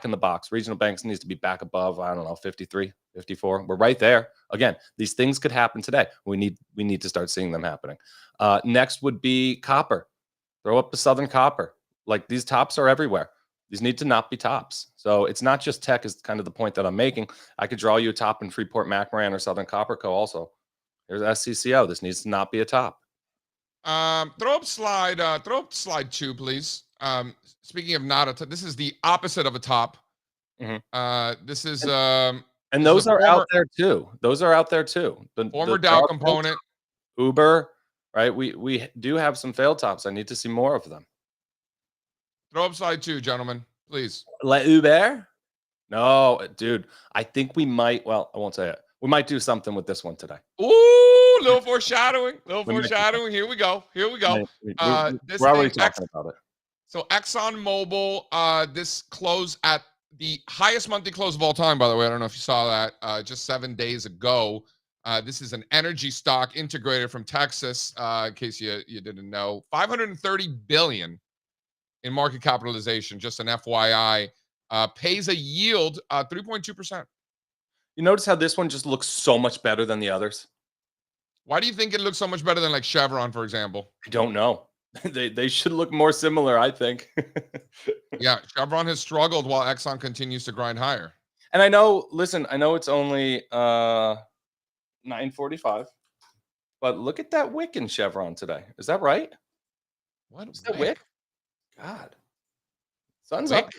[SPEAKER 2] in the box. Regional banks needs to be back above, 53, 54. We're right there. Again, these things could happen today. We need to start seeing them happening. Next would be copper. Throw up the Southern Copper. Like, these tops are everywhere. These need to not be tops. So it's not just tech is kind of the point that I'm making. I could draw you a top in Freeport McMoran or Southern Copper Co. also. Here's SCCO. This needs to not be a top.
[SPEAKER 1] Throw up slide 2, please. Speaking of not a top, this is the opposite of a top.
[SPEAKER 2] Mm-hmm.
[SPEAKER 1] This is
[SPEAKER 2] and those are out there too. Those are out there too. The
[SPEAKER 1] Dow component.
[SPEAKER 2] Uber, right? We do have some failed tops. I need to see more of them.
[SPEAKER 1] Throw up slide 2, gentlemen, please.
[SPEAKER 2] Let Uber? No, dude. I think we might. Well, I won't say it. We might do something with this one today.
[SPEAKER 1] Ooh, little foreshadowing. Here we go.
[SPEAKER 2] We're already talking about it.
[SPEAKER 1] So ExxonMobil, this close at the highest monthly close of all time, by the way. I don't know if you saw that just 7 days ago. This is an energy stock integrated from Texas, in case you didn't know. $530 billion in market capitalization, just an FYI. Pays a yield 3.2%.
[SPEAKER 2] You notice how this one just looks so much better than the others?
[SPEAKER 1] Why do you think it looks so much better than like Chevron, for example?
[SPEAKER 2] I don't know. They should look more similar, I think.
[SPEAKER 1] Yeah, Chevron has struggled while Exxon continues to grind higher.
[SPEAKER 2] And I know it's only 9:45, but look at that wick in Chevron today. Is that right?
[SPEAKER 1] What
[SPEAKER 2] is that wick? God, sun's
[SPEAKER 1] wick?
[SPEAKER 2] up,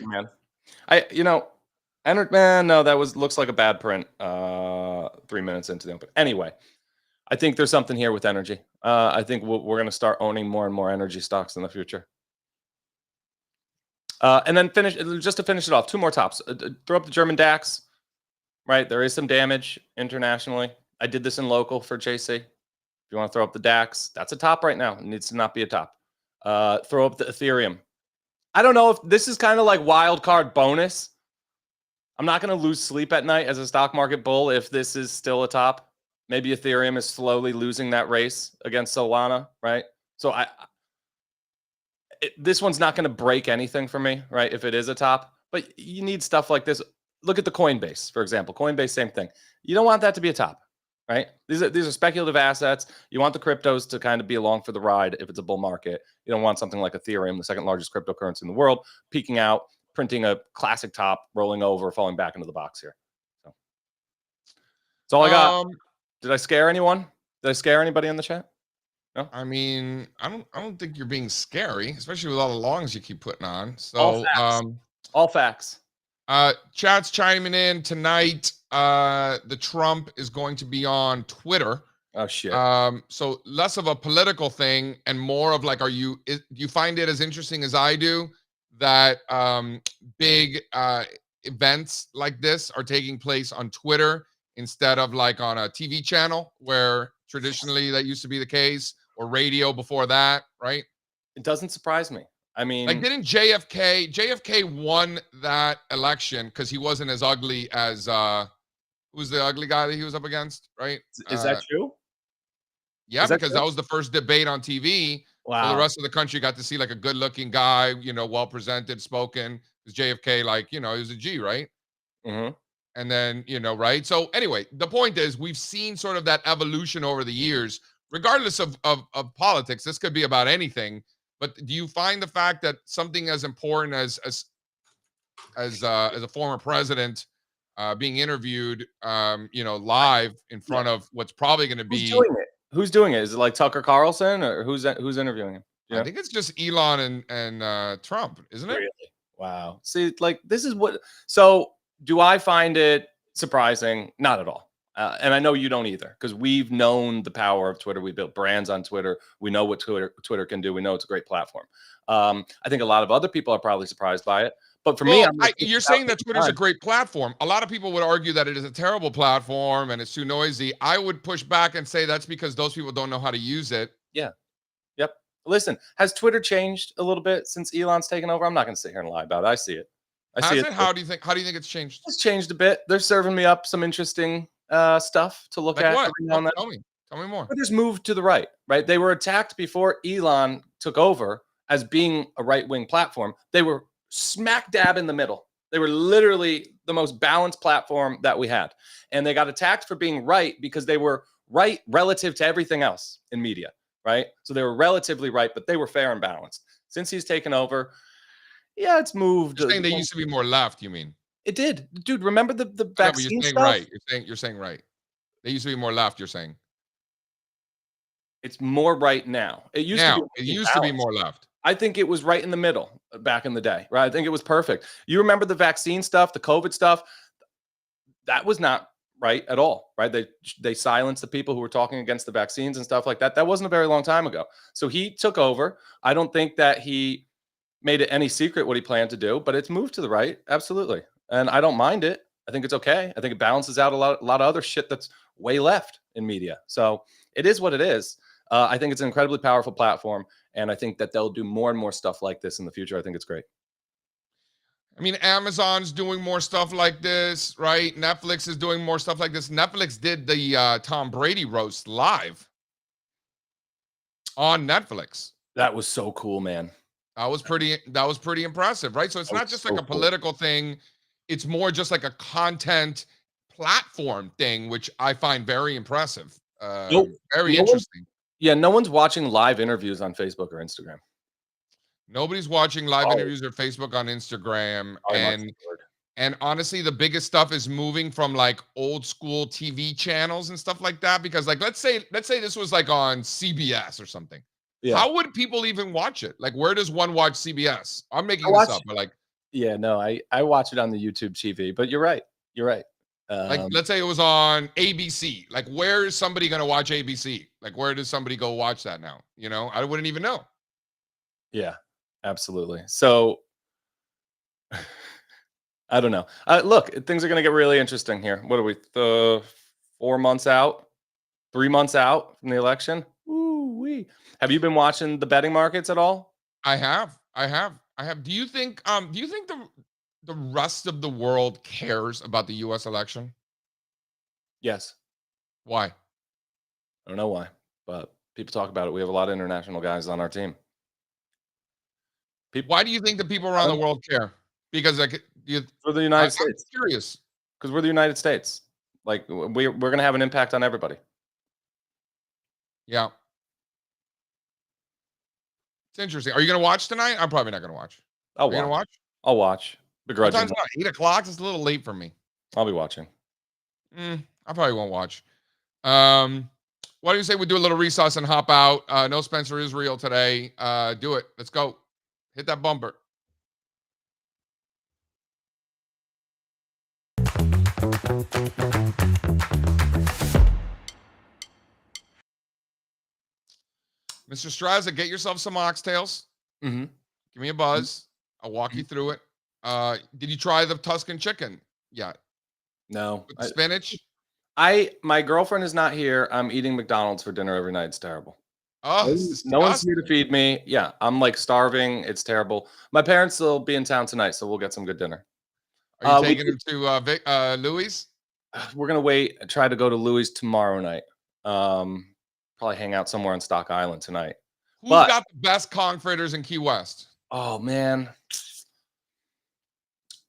[SPEAKER 2] man. No, that looks like a bad print. 3 minutes into the open. Anyway, I think there's something here with energy. I think we're going to start owning more and more energy stocks in the future. And then just to finish it off, 2 more tops. Throw up the German DAX. Right, there is some damage internationally. I did this in local for JC. If you want to throw up the DAX, that's a top right now. It needs to not be a top. Throw up the Ethereum. I don't know if this is kind of like wild card bonus. I'm not going to lose sleep at night as a stock market bull if this is still a top. Maybe Ethereum is slowly losing that race against Solana, right? So this one's not going to break anything for me, right? If it is a top, but you need stuff like this. Look at the Coinbase, for example. Coinbase, same thing. You don't want that to be a top, right? These are speculative assets. You want the cryptos to kind of be along for the ride if it's a bull market. You don't want something like Ethereum, the second largest cryptocurrency in the world, peaking out, printing a classic top, rolling over, falling back into the box here. So that's all I got. Did I scare anyone? Did I scare anybody in the chat? No?
[SPEAKER 1] I mean, I don't think you're being scary, especially with all the longs you keep putting on. So
[SPEAKER 2] all facts.
[SPEAKER 1] Chat's chiming in tonight. The Trump is going to be on Twitter.
[SPEAKER 2] Oh shit.
[SPEAKER 1] So less of a political thing and more of like, do you find it as interesting as I do that big events like this are taking place on Twitter instead of like on a TV channel where traditionally that used to be the case, or radio before that, right?
[SPEAKER 2] It doesn't surprise me. I mean,
[SPEAKER 1] like, didn't JFK won that election because he wasn't as ugly as who's the ugly guy that he was up against, right?
[SPEAKER 2] Is that true?
[SPEAKER 1] Yeah, because that was the first debate on TV.
[SPEAKER 2] Wow.
[SPEAKER 1] So the rest of the country got to see like a good-looking guy, well presented, spoken. Because JFK, like, he was a G, right?
[SPEAKER 2] Mm-hmm.
[SPEAKER 1] And then, right? So anyway, the point is we've seen sort of that evolution over the years, regardless of politics. This could be about anything. But do you find the fact that something as important as a former president being interviewed, live in front of what's probably going to be
[SPEAKER 2] Who's doing it? Is it like Tucker Carlson, or who's interviewing him?
[SPEAKER 1] I think it's just Elon and Trump, isn't it?
[SPEAKER 2] Really? Wow. See, like, this is what. So, do I find it surprising? Not at all. And I know you don't either, because we've known the power of Twitter. We built brands on Twitter. We know what Twitter can do. We know it's a great platform. I think a lot of other people are probably surprised by it. But for me,
[SPEAKER 1] you're saying that Twitter's a great platform. A lot of people would argue that it is a terrible platform and it's too noisy. I would push back and say that's because those people don't know how to use it.
[SPEAKER 2] Yeah. Yep. Listen, has Twitter changed a little bit since Elon's taken over? I'm not going to sit here and lie about it. I see it.
[SPEAKER 1] How do you think it's changed?
[SPEAKER 2] It's changed a bit. They're serving me up some interesting stuff to look at.
[SPEAKER 1] What? Tell me more.
[SPEAKER 2] Twitter's moved to the right. They were attacked before Elon took over as being a right-wing platform. They were smack dab in the middle. They were literally the most balanced platform that we had. And they got attacked for being right because they were right relative to everything else in media, right? So they were relatively right, but they were fair and balanced. Since he's taken over, yeah, it's moved.
[SPEAKER 1] You're saying they used to be more left, you mean?
[SPEAKER 2] It did. Dude, remember the vaccine
[SPEAKER 1] you're saying
[SPEAKER 2] stuff?
[SPEAKER 1] Right. You're saying right. They used to be more left, you're saying.
[SPEAKER 2] It's more right now. It used to be
[SPEAKER 1] more left.
[SPEAKER 2] I think it was right in the middle back in the day, right? I think it was perfect. You remember the vaccine stuff, the COVID stuff? That was not right at all, right? They silenced the people who were talking against the vaccines and stuff like that. That wasn't a very long time ago. So he took over. I don't think that he made it any secret what he planned to do, but it's moved to the right. Absolutely. And I don't mind it. I think it's okay. I think it balances out a lot of other shit that's way left in media. So it is what it is. I think it's an incredibly powerful platform, and I think that they'll do more and more stuff like this in the future. I think it's great.
[SPEAKER 1] I mean, Amazon's doing more stuff like this, right? Netflix is doing more stuff like this. Netflix did the Tom Brady roast live on Netflix.
[SPEAKER 2] That was so cool, man.
[SPEAKER 1] That was pretty impressive, right? So it's not just like a political thing. It's more just like a content platform thing, which I find very impressive. Very interesting.
[SPEAKER 2] No one's watching live interviews on Facebook or Instagram.
[SPEAKER 1] Nobody's watching live interviews or Facebook on Instagram. And honestly, the biggest stuff is moving from like old school TV channels and stuff like that. Because like, let's say this was like on CBS or something. Yeah. How would people even watch it? Like, where does one watch CBS? I'm making this up, but like,
[SPEAKER 2] I watch it on the YouTube TV, but you're right.
[SPEAKER 1] Like, let's say it was on ABC. Like, where is somebody going to watch ABC? Like, where does somebody go watch that now? I wouldn't even know.
[SPEAKER 2] Yeah, absolutely. So, I don't know. Look, things are going to get really interesting here. What are we, 4 months out? 3 months out from the election? Woo-wee. Have you been watching the betting markets at all?
[SPEAKER 1] I have. Do you think the rest of the world cares about the US election?
[SPEAKER 2] Yes.
[SPEAKER 1] Why?
[SPEAKER 2] I don't know why, but people talk about it. We have a lot of international guys on our team.
[SPEAKER 1] Why do you think the people around the world care? Because like
[SPEAKER 2] For the United
[SPEAKER 1] I'm
[SPEAKER 2] States.
[SPEAKER 1] curious.
[SPEAKER 2] Because we're the United States. Like we're going to have an impact on everybody.
[SPEAKER 1] Yeah. It's interesting. Are you going to watch tonight? I'm probably not going to watch.
[SPEAKER 2] I'll
[SPEAKER 1] Are you going to watch?
[SPEAKER 2] I'll watch.
[SPEAKER 1] Sometimes
[SPEAKER 2] Begrudgingly.
[SPEAKER 1] not. 8 o'clock. It's a little late for me.
[SPEAKER 2] I'll be watching.
[SPEAKER 1] I probably won't watch. Why do you say we do a little recess and hop out? No Spencer Israel today. Do it. Let's go. Hit that bumper. Mr. Strazza, get yourself some oxtails.
[SPEAKER 2] Mm-hmm.
[SPEAKER 1] Give me a buzz. I'll walk you through it. Did you try the Tuscan chicken yet?
[SPEAKER 2] No.
[SPEAKER 1] With the spinach?
[SPEAKER 2] My girlfriend is not here. I'm eating McDonald's for dinner every night. It's terrible.
[SPEAKER 1] Oh,
[SPEAKER 2] No one's here to feed me. Yeah, I'm like starving. It's terrible. My parents will be in town tonight, so we'll get some good dinner.
[SPEAKER 1] Are you taking him to Louis?
[SPEAKER 2] We're gonna wait. Try to go to Louis tomorrow night. Probably hang out somewhere on Stock Island tonight.
[SPEAKER 1] Who's got the best Kong fritters in Key West?
[SPEAKER 2] Oh man.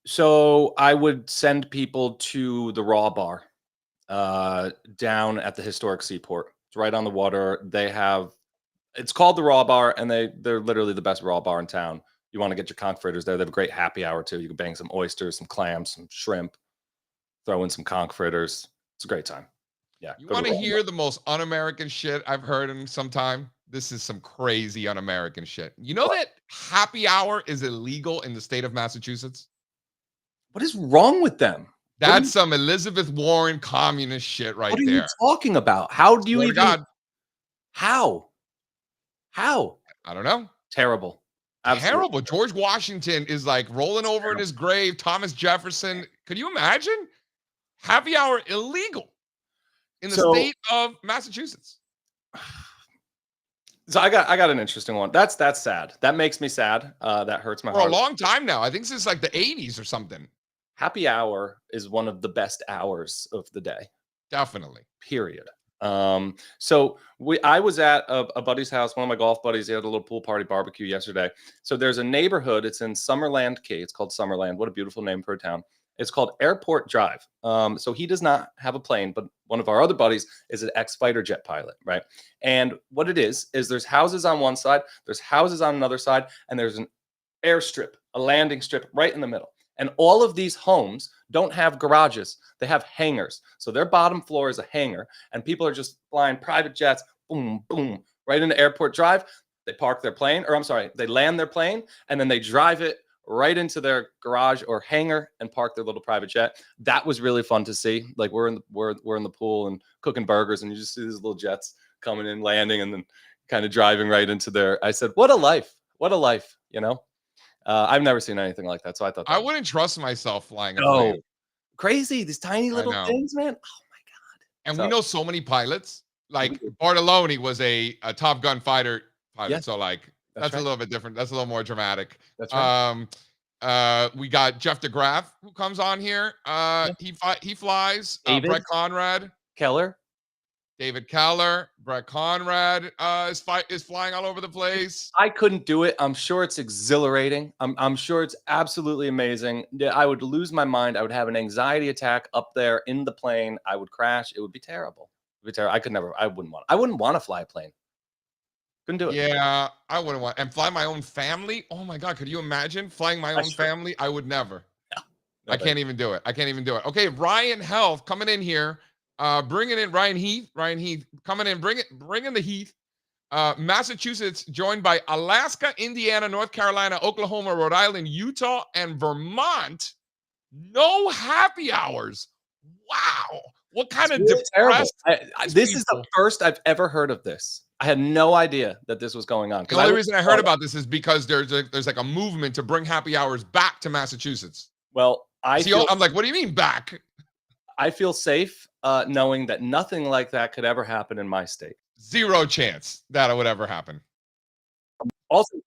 [SPEAKER 2] So I would send people to the Raw Bar down at the historic seaport. It's right on the water. It's called the Raw Bar, and they're literally the best raw bar in town. You want to get your conch fritters there. They have a great happy hour too. You can bang some oysters, some clams, some shrimp, throw in some conch fritters. It's a great time. Yeah.
[SPEAKER 1] You want to hear the most un-American shit I've heard in some time? This is some crazy un-American shit. You know that happy hour is illegal in the state of Massachusetts?
[SPEAKER 2] What is wrong with them?
[SPEAKER 1] That's some Elizabeth Warren communist shit right there.
[SPEAKER 2] What are you talking about? How do you even?
[SPEAKER 1] God.
[SPEAKER 2] How?
[SPEAKER 1] I don't know.
[SPEAKER 2] Terrible. Absolutely.
[SPEAKER 1] Terrible. George Washington is like rolling over in his grave. Thomas Jefferson. Could you imagine? Happy hour illegal in the state of Massachusetts.
[SPEAKER 2] So I got an interesting one. That's sad. That makes me sad. That hurts my heart.
[SPEAKER 1] For a long time now. I think since like the 80s or something.
[SPEAKER 2] Happy hour is one of the best hours of the day.
[SPEAKER 1] Definitely.
[SPEAKER 2] Period. So I was at a buddy's house, one of my golf buddies. He had a little pool party barbecue yesterday. So there's a neighborhood. It's in Summerland Key. It's called Summerland. What a beautiful name for a town. It's called Airport Drive. So he does not have a plane, but one of our other buddies is an ex-fighter jet pilot, right? And what it is there's houses on one side, there's houses on another side, and there's an airstrip, a landing strip right in the middle. And all of these homes don't have garages. They have hangars. So their bottom floor is a hangar, and people are just flying private jets, boom, boom, right into Airport Drive. They park their plane, they land their plane, and then they drive it right into their garage or hangar and park their little private jet. That was really fun to see. Like we're in the pool and cooking burgers, and you just see these little jets coming in, landing, and then kind of driving right into there. I said, what a life, you know? I've never seen anything like that. So I thought
[SPEAKER 1] I wouldn't trust myself flying a plane.
[SPEAKER 2] Crazy. These tiny little things, man. Oh my God.
[SPEAKER 1] And we know so many pilots. Like Bartelloni was a Top Gun fighter pilot.
[SPEAKER 2] Yes.
[SPEAKER 1] So like that's
[SPEAKER 2] right.
[SPEAKER 1] a little bit different. That's a little more dramatic.
[SPEAKER 2] That's right.
[SPEAKER 1] We got Jeff DeGraff who comes on here. He flies. Brett Conrad. David Keller, Brett Conrad is flying all over the place.
[SPEAKER 2] I couldn't do it. I'm sure it's exhilarating. I'm sure it's absolutely amazing. I would lose my mind. I would have an anxiety attack up there in the plane. I would crash. It would be terrible. I could never. I wouldn't want to fly a plane. Couldn't do it.
[SPEAKER 1] Yeah, I wouldn't want. And fly my own family. Oh my God, could you imagine flying my own family? I would never. No, I can't even do it. Okay, Ryan Health coming in here. Bringing in Ryan Heath coming in, bringing the Heath. Massachusetts joined by Alaska, Indiana, North Carolina, Oklahoma, Rhode Island, Utah, and Vermont. No happy hours. Wow. What kind of depressed?
[SPEAKER 2] This is the first I've ever heard of this. I had no idea that this was going on.
[SPEAKER 1] The only reason I heard about this is because there's like a movement to bring happy hours back to Massachusetts.
[SPEAKER 2] Well,
[SPEAKER 1] I'm like, what do you mean back?
[SPEAKER 2] I feel safe knowing that nothing like that could ever happen in my state.
[SPEAKER 1] Zero chance that it would ever happen.
[SPEAKER 2] Also,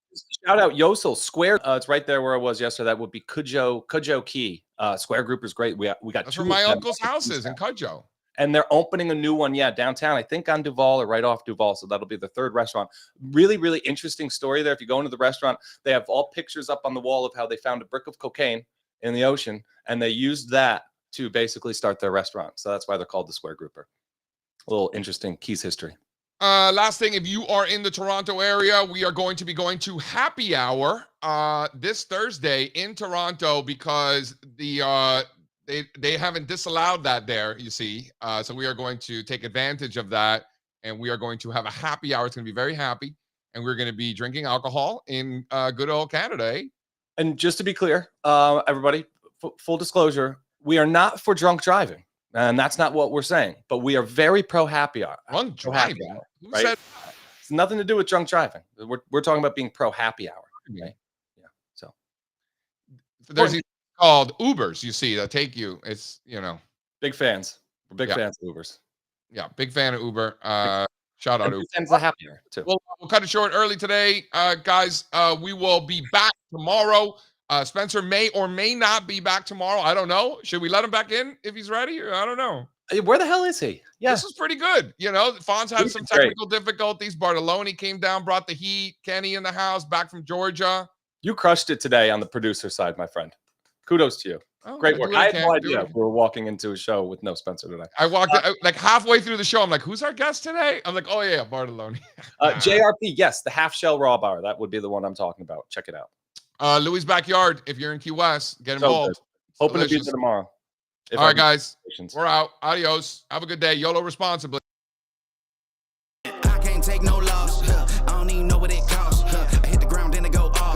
[SPEAKER 2] shout out Yosel Square. It's right there where I was yesterday. That would be Cujo Key. Square Group is great. We got
[SPEAKER 1] That's
[SPEAKER 2] two
[SPEAKER 1] where my
[SPEAKER 2] of them.
[SPEAKER 1] uncle's house is in Cudjoe.
[SPEAKER 2] And they're opening a new one, downtown, I think on Duval or right off Duval. So that'll be the third restaurant. Really, really interesting story there. If you go into the restaurant, they have all pictures up on the wall of how they found a brick of cocaine in the ocean, and they used that to basically start their restaurant. So that's why they're called the Square Grouper. A little interesting Keys history.
[SPEAKER 1] Last thing, if you are in the Toronto area, we are going to be going to happy hour this Thursday in Toronto because they haven't disallowed that there, you see. So we are going to take advantage of that, and we are going to have a happy hour. It's going to be very happy, and we're going to be drinking alcohol in good old Canada, eh?
[SPEAKER 2] And just to be clear, everybody, full disclosure, we are not for drunk driving. And that's not what we're saying, but we are very pro happy hour.
[SPEAKER 1] Drunk driving? Who
[SPEAKER 2] right?
[SPEAKER 1] said that?
[SPEAKER 2] It's nothing to do with drunk driving. We're talking about being pro happy hour. Okay? Yeah. So
[SPEAKER 1] there's these called Ubers, you see, that take you. It's,
[SPEAKER 2] big fans. We're big fans of Ubers.
[SPEAKER 1] Yeah, big fan of Uber. Shout out Uber.
[SPEAKER 2] Fans of happy hour too.
[SPEAKER 1] We'll cut it short early today, guys. We will be back tomorrow. Spencer may or may not be back tomorrow. I don't know. Should we let him back in if he's ready? I don't know.
[SPEAKER 2] Where the hell is he? Yeah.
[SPEAKER 1] This is pretty good. Fonz had some technical difficulties. Bartelloni came down, brought the heat. Kenny in the house, back from Georgia.
[SPEAKER 2] You crushed it today on the producer side, my friend. Kudos to you.
[SPEAKER 1] Oh,
[SPEAKER 2] great work. I had no idea we were walking into a show with no Spencer today.
[SPEAKER 1] I walked like halfway through the show. I'm like, who's our guest today? I'm like, oh yeah, Bartelloni.
[SPEAKER 2] JRP, yes, the half shell raw bar. That would be the one I'm talking about. Check it out.
[SPEAKER 1] Louis' Backyard. If you're in Key West, get involved.
[SPEAKER 2] Hoping to be there tomorrow.
[SPEAKER 1] All right, guys. We're out. Adios. Have a good day. YOLO responsibly.